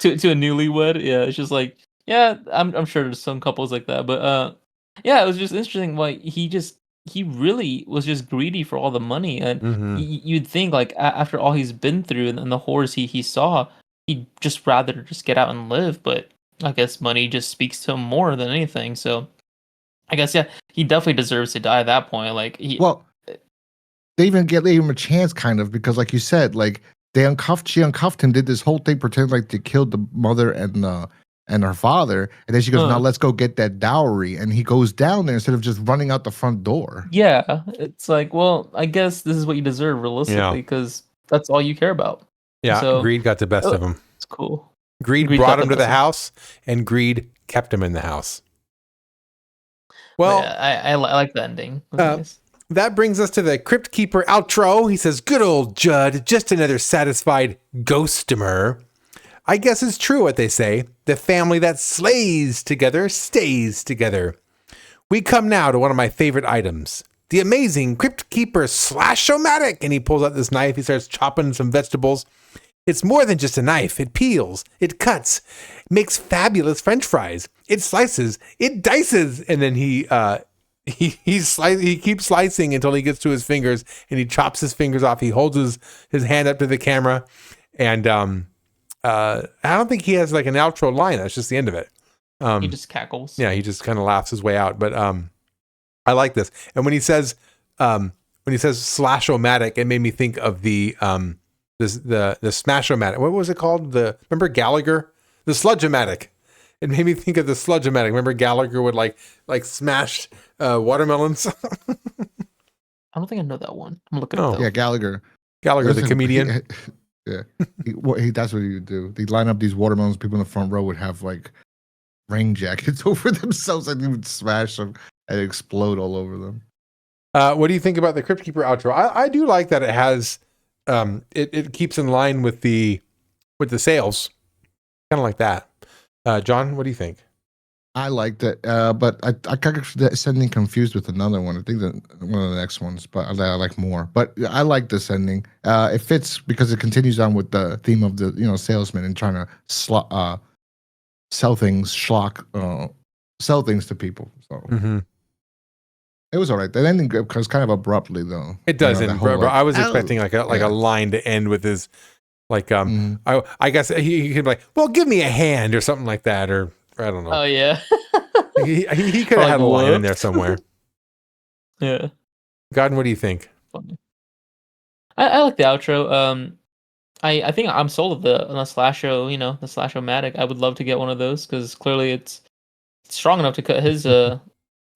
To a newlywed. Yeah, it's just like, yeah, I'm sure there's some couples like that, but yeah, it was just interesting. Like, he really was just greedy for all the money, and you'd think, like, after all he's been through and the horrors he saw, he'd just rather just get out and live. But I guess money just speaks to him more than anything. So I guess, yeah, he definitely deserves to die at that point. Like, they even gave him a chance, kind of, because like you said, like she uncuffed him, did this whole thing, pretend like they killed the mother and her father, and then she goes, "Now let's go get that dowry," and he goes down there instead of just running out the front door. Yeah, it's like, well, I guess this is what you deserve realistically, because that's all you care about. Yeah, so, greed got the best of him. It's cool. Greed brought him to the house, and greed kept him in the house. Well, yeah, I like the ending. Nice. that brings us to the Crypt Keeper outro. He says, good old Judd, just another satisfied ghostomer. I guess it's true what they say. The family that slays together stays together. We come now to one of my favorite items. The amazing Crypt Keeper Slash-O-Matic. And he pulls out this knife. He starts chopping some vegetables. It's more than just a knife. It peels, it cuts, makes fabulous French fries. It slices, it dices, and then he keeps slicing until he gets to his fingers, and he chops his fingers off. He holds his hand up to the camera, and I don't think he has like an outro line. That's just the end of it. He just cackles. Yeah, he just kind of laughs his way out. But I like this. And when he says Slash-O-Matic, it made me think of the Smash-O-Matic. What was it called? Remember Gallagher? The Sludge-O-Matic. It made me think of the Sludge-O-Matic. Remember Gallagher would like smash watermelons? I don't think I know that one. I'm looking at that. Yeah, Gallagher. Gallagher, the comedian. Yeah. That's what he would do. They'd line up these watermelons. People in the front row would have like rain jackets over themselves, and he would smash them and explode all over them. What do you think about the Crypt Keeper outro? I do like that it has it keeps in line with the sales, kind of like that. John, what do you think? I liked it, but I got ending confused with another one. I think that one of the next ones, but I like more. But I like this ending. It fits because it continues on with the theme of the salesman and trying to sell things to people. So it was all right. That ending goes kind of abruptly though. It does end. I was expecting like a line to end with his like I guess he could be like, well, give me a hand or something like that, or I don't know. Oh yeah. he could have had a line in there somewhere. Yeah. Godden, what do you think? Funny. I like the outro. I think I'm sold of the Slash-O, the Slash-O-Matic. I would love to get one of those because clearly it's strong enough to cut his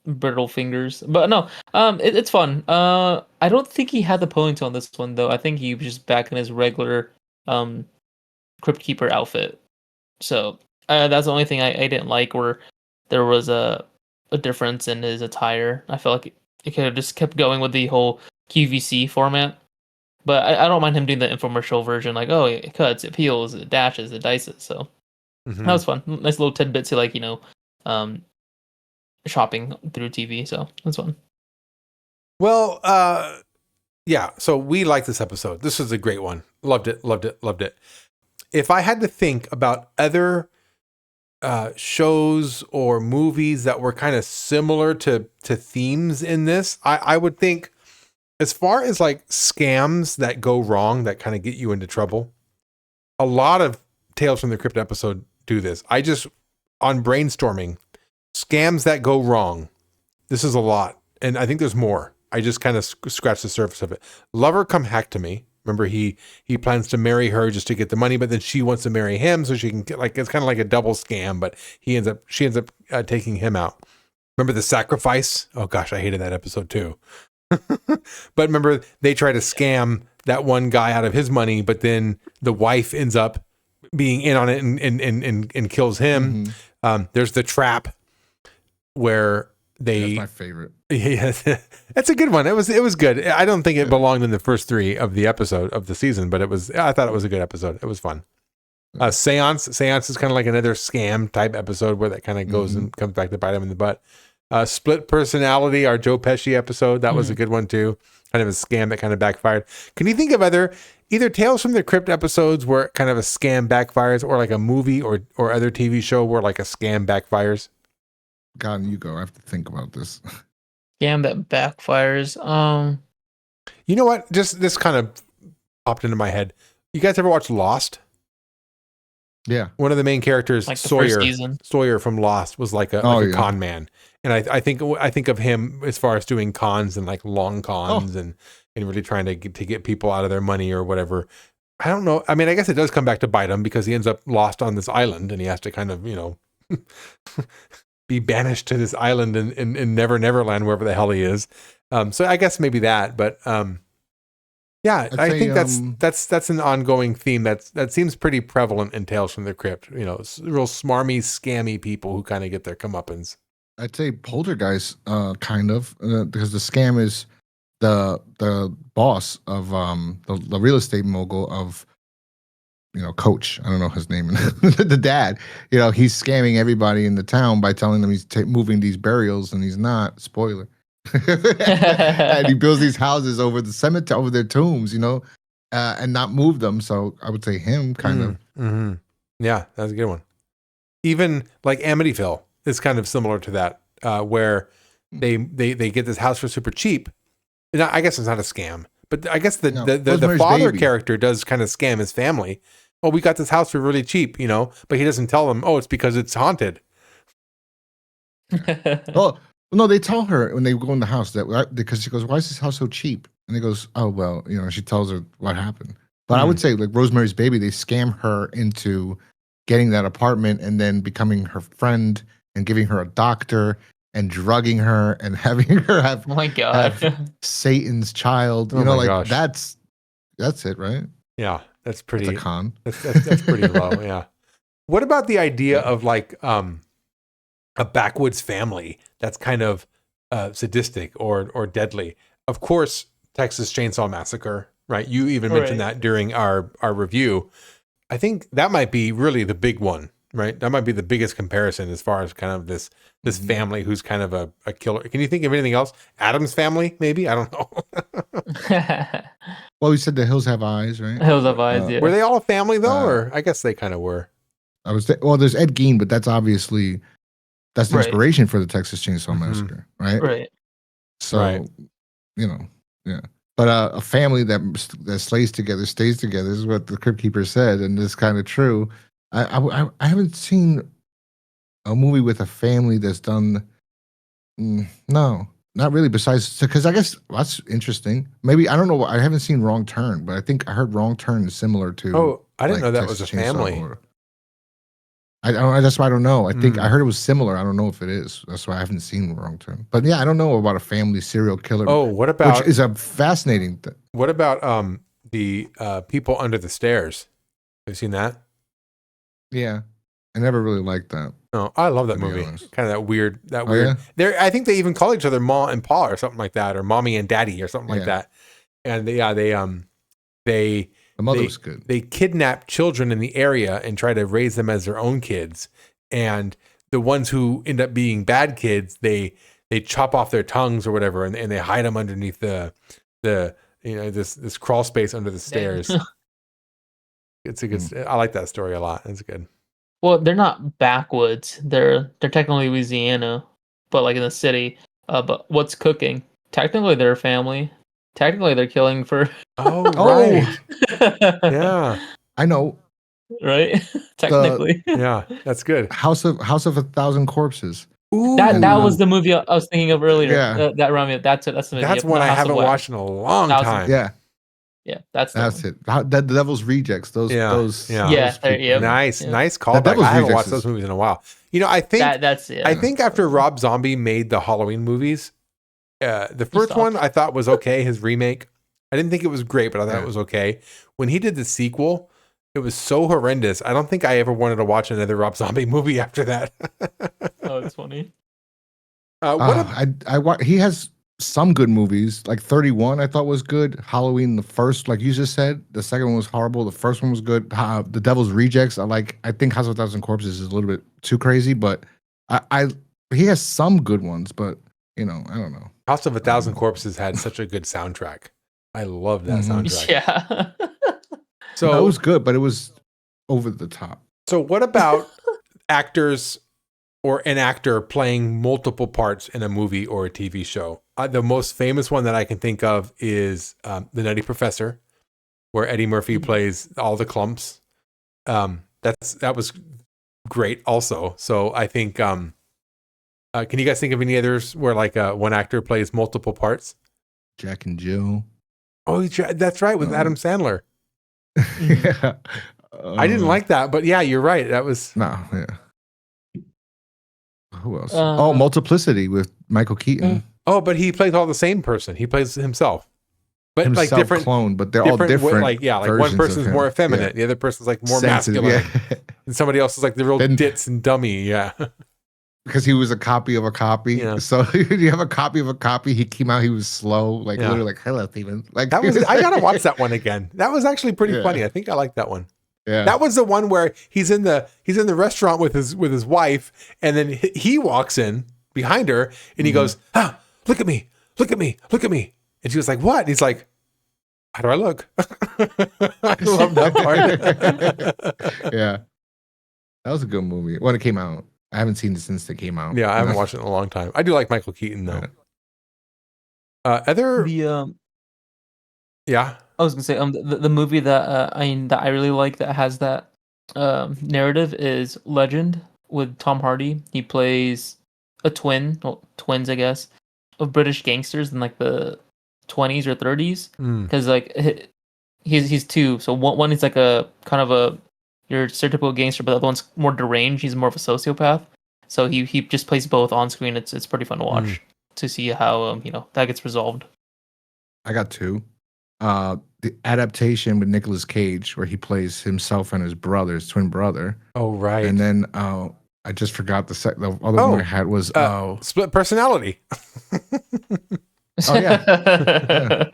brittle fingers. But no, it's fun. I don't think he had the ponytail on this one though. I think he was just back in his regular Crypt Keeper outfit. So that's the only thing I didn't like, where there was a difference in his attire. I felt like it could have just kept going with the whole QVC format. But I don't mind him doing the infomercial version, like, oh, it cuts, it peels, it dashes, it dices. So that was fun. Nice little tidbits to like, shopping through TV. So that's fun. Well, yeah. So we like this episode. This was a great one. Loved it. If I had to think about other shows or movies that were kind of similar to themes in this, I would think, as far as like scams that go wrong that kind of get you into trouble, a lot of Tales from the Crypt episode do this. On brainstorming, scams that go wrong, this is a lot. And I think there's more. I just kind of scratched the surface of it. Lover Come Hack to Me. Remember, he plans to marry her just to get the money, but then she wants to marry him so she can get, like, it's kind of like a double scam, but she ends up taking him out. Remember The Sacrifice? Oh gosh, I hated that episode too. But remember, they try to scam that one guy out of his money, but then the wife ends up being in on it and kills him. There's The Trap, where that's my favorite. Yes, that's a good one. It was good. I don't think it belonged in the first 3 of the episode of the season, but I thought it was a good episode. It was fun. Seance is kind of like another scam type episode where that kind of goes and comes back to bite him in the butt. Split Personality, our Joe Pesci episode, that was a good one too. Kind of a scam that kind of backfired. Can you think of either Tales from the Crypt episodes where kind of a scam backfires, or like a movie or other TV show where like a scam backfires? God, you go. I have to think about this. Scam that backfires. You know what? Just this kind of popped into my head. You guys ever watch Lost? Yeah. One of the main characters, like Sawyer from Lost, was like a con man. And I think of him as far as doing cons and like long cons and really trying to get people out of their money or whatever. I don't know. I mean, I guess it does come back to bite him because he ends up lost on this island and he has to kind of, be banished to this island in Neverland, wherever the hell he is. So I guess maybe that, but yeah, I think that's an ongoing theme that seems pretty prevalent in Tales from the Crypt. Real smarmy, scammy people who kind of get their comeuppance. I'd say Poltergeist, kind of, because the scam is the boss of the real estate mogul of Coach. I don't know his name. The dad. He's scamming everybody in the town by telling them he's moving these burials, and he's not. Spoiler. And he builds these houses over the cemetery, over their tombs, and not move them. So I would say him kind of. Mm-hmm. Yeah, that's a good one. Even like Amityville is kind of similar to that, where they get this house for super cheap. And I guess it's not a scam, but I guess the father character does kind of scam his family. Oh, we got this house for really cheap, but he doesn't tell them, oh, it's because it's haunted. Oh, no, they tell her when they go in the house because she goes, why is this house so cheap? And he goes, oh, well, she tells her what happened. But I would say like Rosemary's Baby, they scam her into getting that apartment and then becoming her friend and giving her a doctor and drugging her and having her have, oh my God, have Satan's child. Gosh. That's it, right? Yeah, that's pretty. That's a con. That's pretty low. Yeah. What about the idea of like a backwoods family that's kind of sadistic or deadly? Of course, Texas Chainsaw Massacre, right? You even mentioned that during our review. I think that might be really the big one, right? That might be the biggest comparison as far as kind of this family who's kind of a killer. Can you think of anything else? Addams Family, maybe? I don't know. Well, we said The Hills Have Eyes, right? Hills Have Eyes, yeah. Were they all a family though, or I guess they kind of were. There's Ed Gein, but that's obviously the inspiration for the Texas Chainsaw Massacre, right? Right. So, yeah. But a family that stays together. This is what the Crypt Keeper said, and it's kind of true. I haven't seen a movie with a family that's done. No, not really. Besides, because I guess that's interesting. Maybe I don't know. I haven't seen Wrong Turn, but I think I heard Wrong Turn is similar to. Oh, I didn't know that was a family. That's why I don't know. I think I heard it was similar. I don't know if it is. That's why I haven't seen Wrong Turn. But yeah, I don't know about a family serial killer. Oh, what about? Which is a fascinating thing. What about the People Under the Stairs? Have you seen that? Yeah, I never really liked that. Oh, I love that movie. Kind of that weird. Yeah? I think they even call each other Ma and Pa or something like that, or Mommy and Daddy or something like that. And the mother was good. They kidnap children in the area and try to raise them as their own kids. And the ones who end up being bad kids, they chop off their tongues or whatever, and they hide them underneath the this crawl space under the stairs. It's a good. I like that story a lot. It's good. Well, they're not backwoods. They're technically Louisiana, but like in the city. But what's cooking? Technically, they're a family. Technically, they're killing for. Oh, right. Yeah, I know. Right. Technically. Yeah, that's good. House of 1,000 Corpses. Ooh. That was the movie I was thinking of earlier. Yeah. That reminded me. That's it. That's the movie. That's one I haven't watched in a long time. Yeah. Yeah, that's it. The Devil's Rejects. Nice callback. I haven't watched those movies in a while. I think that's it. I think after Rob Zombie made the Halloween movies, the first one I thought was okay. His remake, I didn't think it was great, but I thought it was okay. When he did the sequel, it was so horrendous. I don't think I ever wanted to watch another Rob Zombie movie after that. Oh, that's funny. He has some good movies, like 31 I thought was good. Halloween, the first, like you just said, the second one was horrible. The first one was good. The Devil's Rejects, I think House of 1,000 Corpses is a little bit too crazy, but he has some good ones, but I don't know. House of 1,000 Corpses had such a good soundtrack. I love that soundtrack. Yeah. So it was good, but it was over the top. So what about actors or an actor playing multiple parts in a movie or a TV show? The most famous one that I can think of is The Nutty Professor, where Eddie Murphy plays all the clumps. That was great also. So I think, can you guys think of any others where one actor plays multiple parts? Jack and Jill. Oh, that's right, with Adam Sandler. Yeah. I didn't like that, but yeah, you're right. That was... No, yeah. Who else? Multiplicity with Michael Keaton. Oh, but he plays all the same person. He plays himself. But different clone, but they're all different. One person's more effeminate, the other person's more sensitive, masculine. And somebody else is the real ditz and dummy, yeah. because he was a copy of a copy. Yeah. So you have a copy of a copy. He came out. He was slow, like literally, like hello, Steven. Like that was. I gotta watch that one again. That was actually pretty funny. I think I like that one. Yeah. That was the one where he's in the restaurant with his wife, and then he walks in behind her, and he goes, look at me, look at me, look at me. And she was like, what? And he's like, how do I look? I love that part. Yeah. That was a good movie when it came out. I haven't seen it since it came out. Yeah, I haven't watched it in a long time. I do like Michael Keaton though. Other yeah. I was gonna say the movie that I really like that has that narrative is Legend with Tom Hardy. He plays a twins I guess, of British gangsters in like the 20s or 30s. Because like he's two. So one is like a kind of a your stereotypical gangster, but the other one's more deranged. He's more of a sociopath. So he just plays both on screen. It's pretty fun to watch to see how that gets resolved. I got two. The adaptation with Nicolas Cage, where he plays himself and his brother, his twin brother. Oh right. And then I just forgot the other one I had was Split Personality. Oh yeah.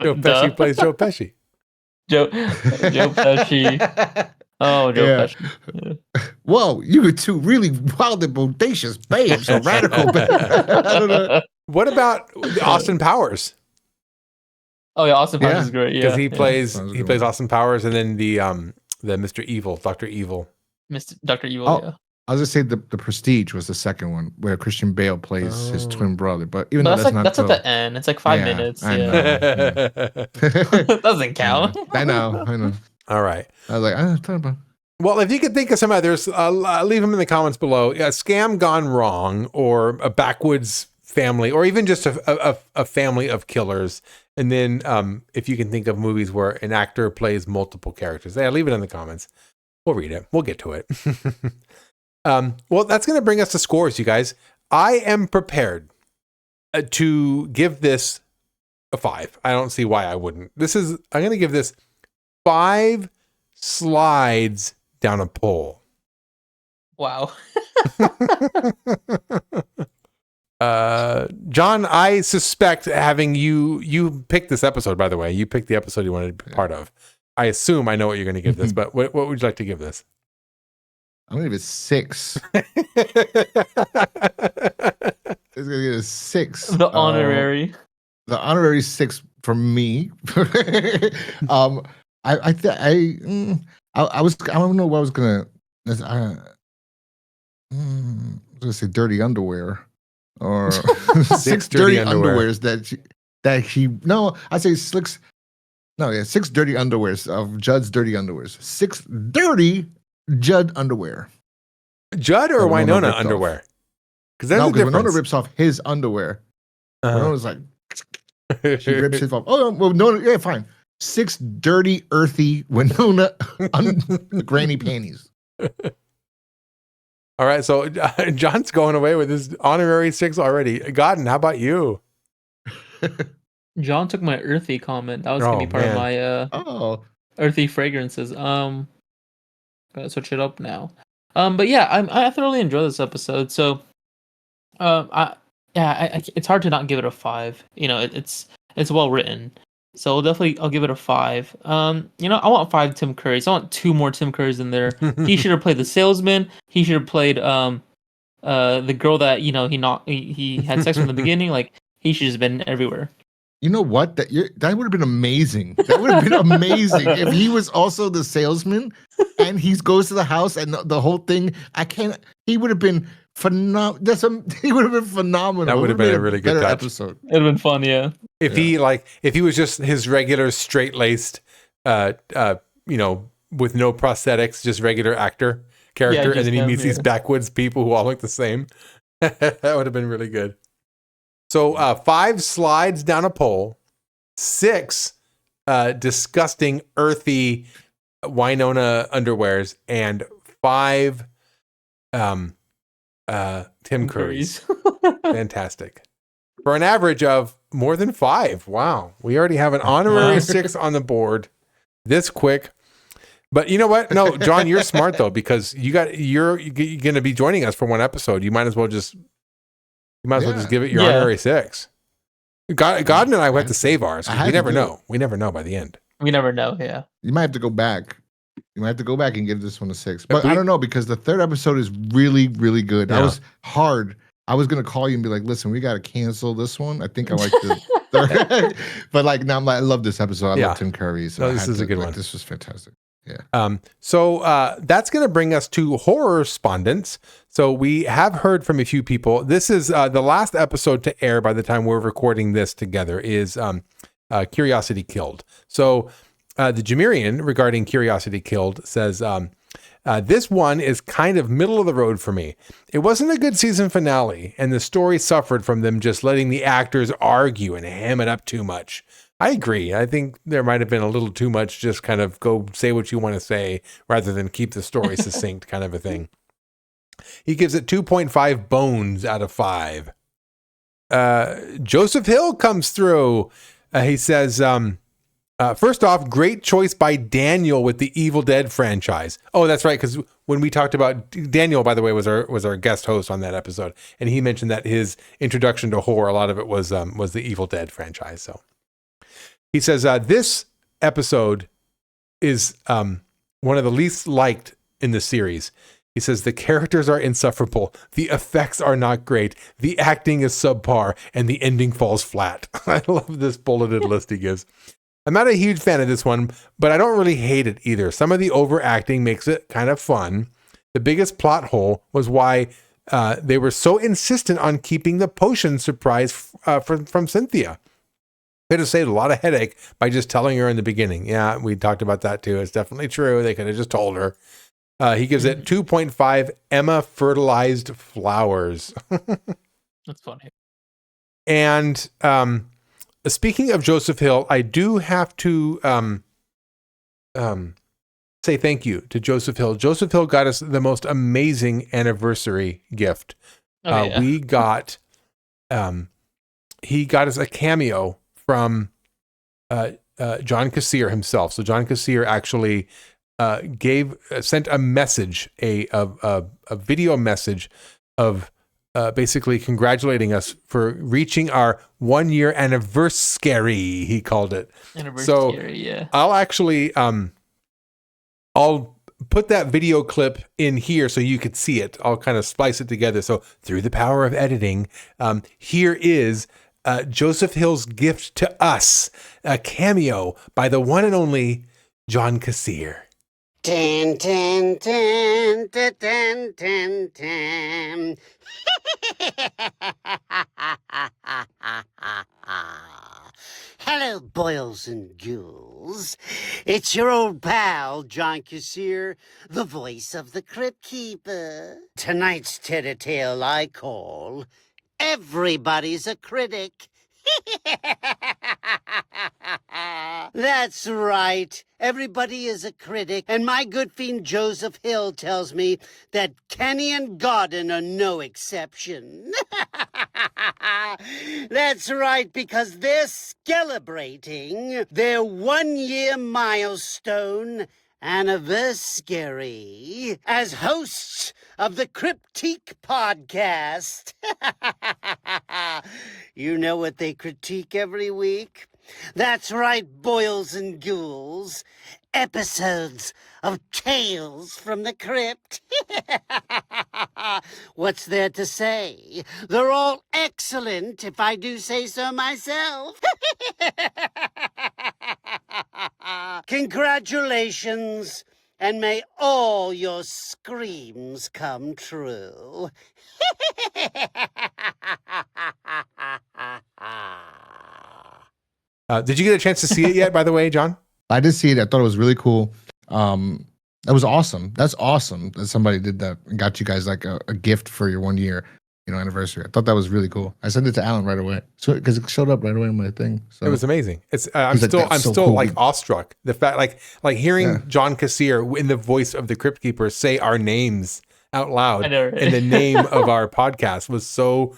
Joe Pesci plays Joe Pesci. Joe Pesci. Oh, Joe Pesci. Yeah. Whoa, you were two really wild and bodacious babes, a radical babe. I don't know. What about Austin Powers? Oh yeah, Austin Powers is great. Yeah, because he plays Austin Powers, and then the Mr. Evil, Dr. Evil. Dr. Evil. Oh, yeah. I was gonna say the Prestige was the second one where Christian Bale plays his twin brother, but even though that's at the end. It's like 5 minutes. I know. It doesn't count. I know. All right. I was like, I thought about. Well, if you could think of some others, leave them in the comments below. A scam gone wrong, or a backwoods family, or even just a family of killers. And then if you can think of movies where an actor plays multiple characters, leave it in the comments. We'll read it. We'll get to it. Well, that's going to bring us to scores, you guys. I am prepared to give this a 5. I don't see why I wouldn't. I'm going to give this 5 slides down a pole. Wow. John, I suspect having you picked this episode, by the way. You picked the episode you wanted to be part of. I assume I know what you're going to give this, but what would you like to give this? I'm going to give it 6. It's going to get a 6. The honorary. The honorary 6 for me. I don't know what I was going to. I was going to say dirty underwear. Or 6 dirty underwears that he I say 6 dirty underwears of Judd's dirty underwears. 6 dirty Judd underwear. Judd or Winona underwear? Because there's a difference. Winona rips off his underwear. Winona's like she rips it off. Oh well, no, yeah, fine. 6 dirty, earthy Winona granny panties. All right, so John's going away with his honorary 6 already. Godden, how about you? John took my earthy comment. That was gonna be part of my earthy fragrances. Gotta switch it up now. But yeah, I thoroughly enjoy this episode. So, it's hard to not give it a 5. It's well written. So I'll give it a 5. I want 5 Tim Currys. I want 2 more Tim Currys in there. He should have played the salesman. He should have played the girl that he had sex with in the beginning. Like he should have been everywhere. You know what? That would have been amazing. That would have been amazing if he was also the salesman and he goes to the house and the whole thing. He would have been phenomenal. He would have been phenomenal. That would have been a really good episode. It'd have been fun, yeah. If he was just his regular straight laced, with no prosthetics, just regular actor character, and then he meets these backwoods people who all look the same. That would have been really good. So 5 slides down a pole, 6 disgusting, earthy Winona underwears, and 5 Tim Currys. Fantastic. For an average of more than 5. Wow. We already have an honorary 6 on the board this quick. But you know what? No, John, you're smart though, because you're going to be joining us for one episode. You might as well just You might as well just give it your Yeah. honorary 6. Godden and I have to save ours. I 'Cause had we to never do know. We never know by the end. We never know. Yeah. You might have to go back. You might have to go back and give this one a 6. But But I don't know, because the third episode is really, really good. Yeah. I was hard. I was gonna call you and be like, listen, we gotta cancel this one. I think I like the third. But like now I'm like, I love this episode. I Yeah. love Tim Curry. So No, I this had is a good like, one. This was fantastic. Yeah. So that's going to bring us to horror respondents. So we have heard from a few people. This is the last episode to air by the time we're recording this together is Curiosity Killed. So TheJimiRyan regarding Curiosity Killed says, this one is kind of middle of the road for me. It wasn't a good season finale, and the story suffered from them just letting the actors argue and ham it up too much. I agree. I think there might have been a little too much just kind of go say what you want to say rather than keep the story succinct kind of a thing. He gives it 2.5 bones out of 5. Joseph Hill comes through. He says, first off, great choice by Daniel with the Evil Dead franchise. Oh, that's right. Because when we talked about Daniel, by the way, was our guest host on that episode. And he mentioned that his introduction to horror, a lot of it was the Evil Dead franchise. So he says, this episode is one of the least liked in the series. He says, the characters are insufferable. The effects are not great. The acting is subpar and the ending falls flat. I love this bulleted list he gives. I'm not a huge fan of this one, but I don't really hate it either. Some of the overacting makes it kind of fun. The biggest plot hole was why they were so insistent on keeping the potion surprise from Cynthia. Could have saved a lot of headache by just telling her in the beginning. Yeah, we talked about that too. It's definitely true. They could have just told her. He gives it 2.5 Emma fertilized flowers. That's funny. And speaking of Joseph Hill, I do have to say thank you to Joseph Hill. Joseph Hill got us the most amazing anniversary gift. We got, he got us a cameo from John Kassir himself. So John Kassir actually sent a message, a video message of basically congratulating us for reaching our 1-year anniversary, he called it. So yeah. I'll actually I'll put that video clip in here so you could see it. I'll kind of splice it together. So through the power of editing, here is Joseph Hill's gift to us, a cameo by the one and only John Kassir. Tan, tan, tan, tan, tan, tan, tan. Hello, boils and ghouls. It's your old pal, John Kassir, the voice of the Crypt Keeper. Tonight's tale I call Everybody's a Critic. That's right. Everybody is a critic, and my good fiend Joseph Hill tells me that Kenny and Godden are no exception. That's right, because they're celebrating their 1-year milestone anniversary as hosts of the Cryptique podcast. You know what they critique every week? That's right, boils and ghouls. Episodes of Tales from the Crypt. What's there to say? They're all excellent, if I do say so myself. Congratulations, and may all your screams come true. Did you get a chance to see it yet, by the way, John? I did see it. I thought it was really cool. That was awesome. That's awesome that somebody did that and got you guys like a gift for your 1-year, anniversary. I thought that was really cool. I sent it to Alan right away, so because it showed up right away on my thing. So it was amazing. It's I'm like, still cool. like awestruck. The fact like hearing John Kassir in the voice of the Crypt Keeper say our names out loud I know, right? in the name of our podcast was so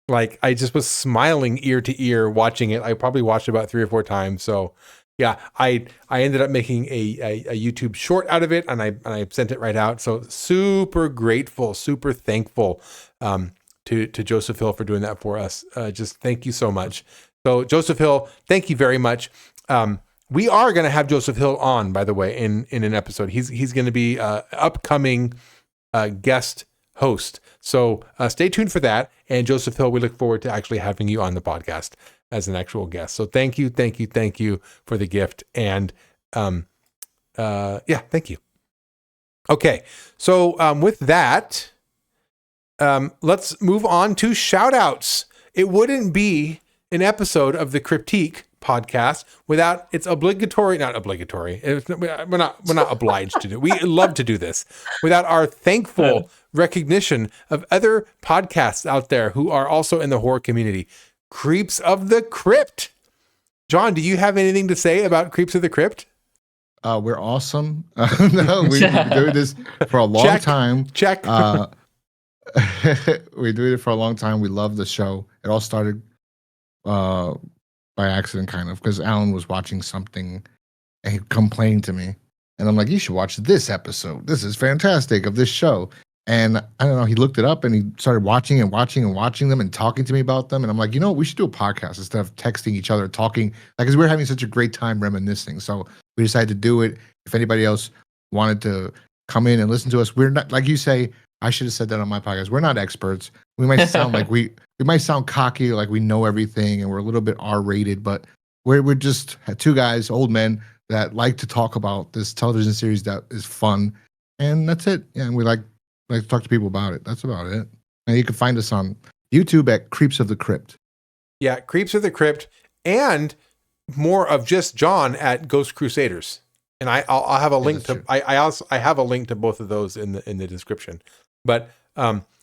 like I just was smiling ear to ear watching it. I probably watched it about 3 or 4 times. So yeah, I ended up making a YouTube short out of it, and I sent it right out. So super grateful, super thankful to Joseph Hill for doing that for us. Just thank you so much. So Joseph Hill, thank you very much. We are going to have Joseph Hill on, by the way, in an episode. He's going to be upcoming guest host. So stay tuned for that. And Joseph Hill, we look forward to actually having you on the podcast as an actual guest. So thank you for the gift. And thank you. Okay. So with that, let's move on to shout-outs. It wouldn't be an episode of the Cryptique podcast without its not obligatory. We're not obliged to do it. We love to do this without our thankful recognition of other podcasts out there who are also in the horror community. Creeps of the Crypt. John, do you have anything to say about Creeps of the Crypt? We're awesome. No, we've been doing this for a long time. Check. We do it for a long time. We love the show. It all started by accident, kind of, because Alan was watching something and he complained to me. And I'm like, you should watch this episode. This is fantastic of this show. And I don't know, he looked it up and he started watching them and talking to me about them. And I'm like, we should do a podcast instead of texting each other, talking, like, because we're having such a great time reminiscing. So we decided to do it. If anybody else wanted to come in and listen to us, we're not, like you say, I should have said that on my podcast. We're not experts. We might sound like we might sound cocky, like we know everything and we're a little bit R-rated, but we're just two guys, old men, that like to talk about this television series that is fun. And that's it. Yeah, and we like to talk to people about it. That's about it. And you can find us on YouTube at Creeps of the Crypt. Yeah, Creeps of the Crypt, and more of just John at Ghost Crusaders. And I'll have a link to I have a link to both of those in the description. But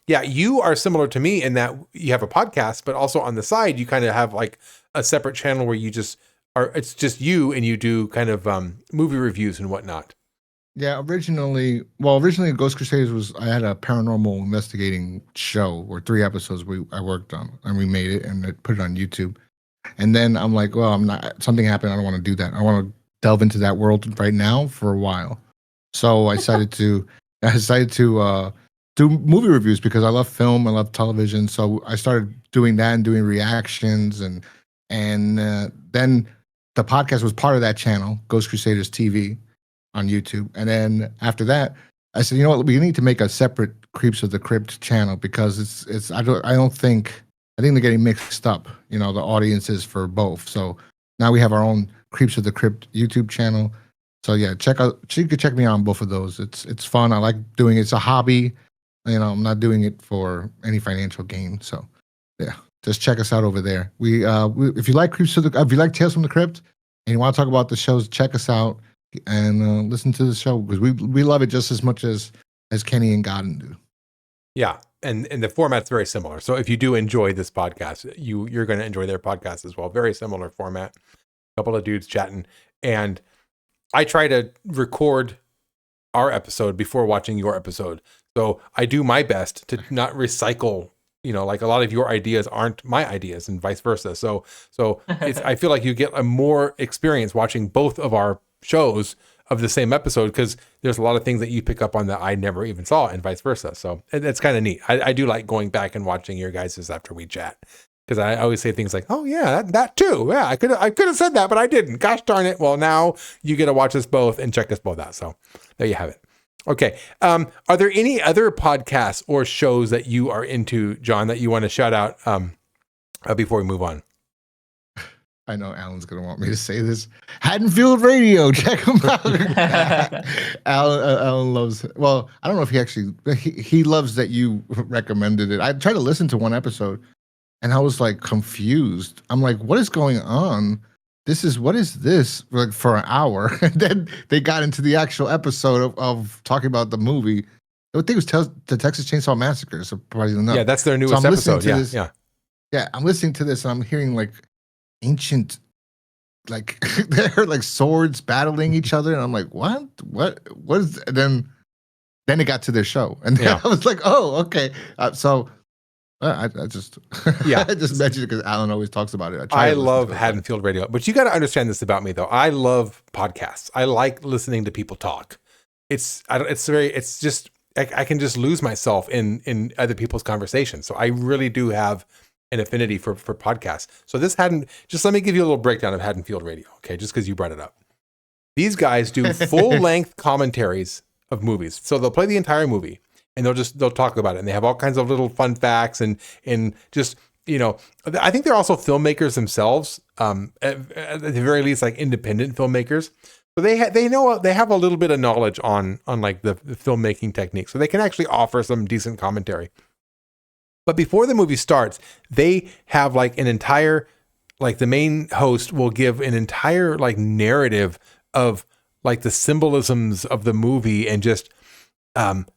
you are similar to me in that you have a podcast, but also on the side you kind of have like a separate channel where you just it's just you and you do kind of movie reviews and whatnot. Yeah, originally Ghost Crusaders I had a paranormal investigating show or 3 episodes I worked on, and we made it and put it on YouTube. And then I'm like, well, something happened. I don't want to do that. I want to delve into that world right now for a while. So I decided to do movie reviews because I love film, I love television. So I started doing that and doing reactions, and then the podcast was part of that channel, Ghost Crusaders TV on YouTube. And then after that, I said, you know what, we need to make a separate Creeps of the Crypt channel because I think they're getting mixed up, the audiences for both. So now we have our own Creeps of the Crypt YouTube channel. So yeah, you can check me out on both of those. It's fun. I like doing it. It's a hobby. I'm not doing it for any financial gain. So yeah, just check us out over there. We if you like if you like Tales from the Crypt and you want to talk about the shows, check us out and listen to the show because we love it just as much as Kenny and Godden do. Yeah, and the format's very similar. So if you do enjoy this podcast, you're going to enjoy their podcast as well. Very similar format. A couple of dudes chatting, and I try to record our episode before watching your episode. So I do my best to not recycle, like a lot of your ideas aren't my ideas and vice versa. So I feel like you get a more experience watching both of our shows of the same episode because there's a lot of things that you pick up on that I never even saw and vice versa. So it's kind of neat. I do like going back and watching your guys's after we chat because I always say things like, oh yeah, that too. Yeah, I could have said that, but I didn't. Gosh darn it. Well, now you get to watch us both and check us both out. So there you have it. Okay. Are there any other podcasts or shows that you are into, John, that you want to shout out before we move on? I know Alan's going to want me to say this. Haddonfield Radio. Check him out. Alan loves it. Well, I don't know if he loves that you recommended it. I tried to listen to one episode and I was like confused. I'm like, what is going on? What is this? Like for an hour. And then they got into the actual episode of talking about the movie. I think it was the Texas Chainsaw Massacre, surprisingly enough. Yeah, that's their newest episode. Yeah, I'm listening to this and I'm hearing like ancient, like they're like swords battling each other. And I'm like, what is, and then it got to their show. And then I was like, oh, okay. I just I just mentioned it because Alan always talks about it. I love Haddonfield Radio, but you got to understand this about me though. I love podcasts. I like listening to people talk. It's I can just lose myself in other people's conversations. So I really do have an affinity for podcasts. So this just let me give you a little breakdown of Haddonfield Radio, okay? Just because you brought it up. These guys do full length commentaries of movies. So they'll play the entire movie and they'll talk about it. And they have all kinds of little fun facts and just, I think they're also filmmakers themselves. At the very least, like independent filmmakers. So they have a little bit of knowledge on like the filmmaking technique. So they can actually offer some decent commentary. But before the movie starts, they have like an entire, like the main host will give an entire like narrative of like the symbolisms of the movie and just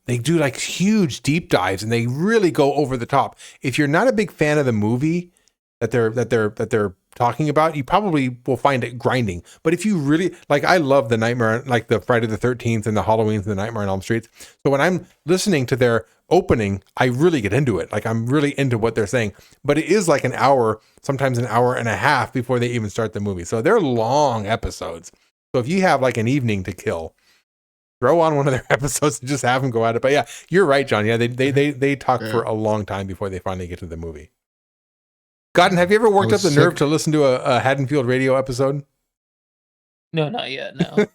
they do like huge deep dives and they really go over the top. If you're not a big fan of the movie that they're talking about, you probably will find it grinding. But if you really like, I love the Nightmare, like the Friday the 13th and the Halloweens and the Nightmare on Elm Street. So when I'm listening to their opening, I really get into it. Like I'm really into what they're saying, but it is like an hour, sometimes an hour and a half before they even start the movie. So they're long episodes. So if you have like an evening to kill, throw on one of their episodes and just have them go at it. But yeah, you're right, John. Yeah, they talk for a long time before they finally get to the movie. Godden, have you ever worked up the nerve to listen to a Haddonfield Radio episode? No, not yet. No.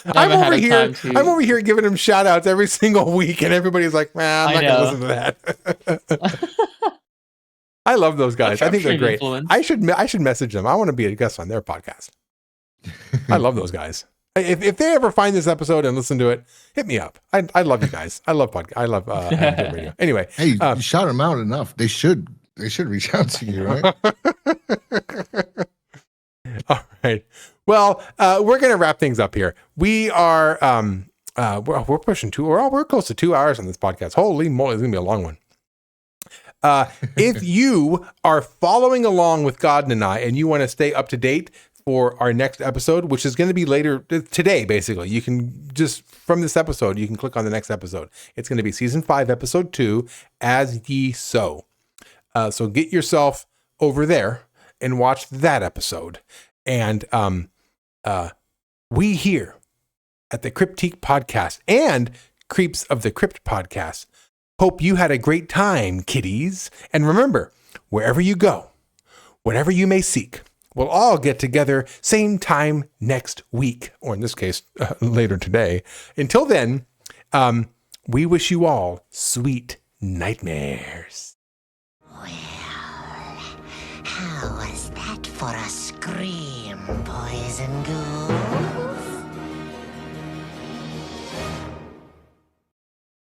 I'm over here giving him shout outs every single week, and everybody's like, man, I'm not going to listen to that. I love those guys. I think they're great. I should message them. I want to be a guest on their podcast. I love those guys. If they ever find this episode and listen to it, hit me up. I love you guys. I love podcast. I love Haddonfield Radio. Anyway, hey, you shout them out enough. They should reach out to you, right? All right. Well, we're going to wrap things up here. We are, we're pushing we're close to 2 hours on this podcast. Holy moly, it's going to be a long one. If you are following along with Godden and I, and you want to stay up to date for our next episode, which is going to be later today, basically, you can just from this episode, you can click on the next episode. It's going to be season 5, episode 2, As Ye Sow. So get yourself over there and watch that episode. And we here at the Cryptique Podcast and Creeps of the Crypt Podcast hope you had a great time, kiddies. And remember, wherever you go, whatever you may seek, we'll all get together same time next week, or in this case, later today. Until then, we wish you all sweet nightmares. Well, how was that for a scream, boys and ghouls?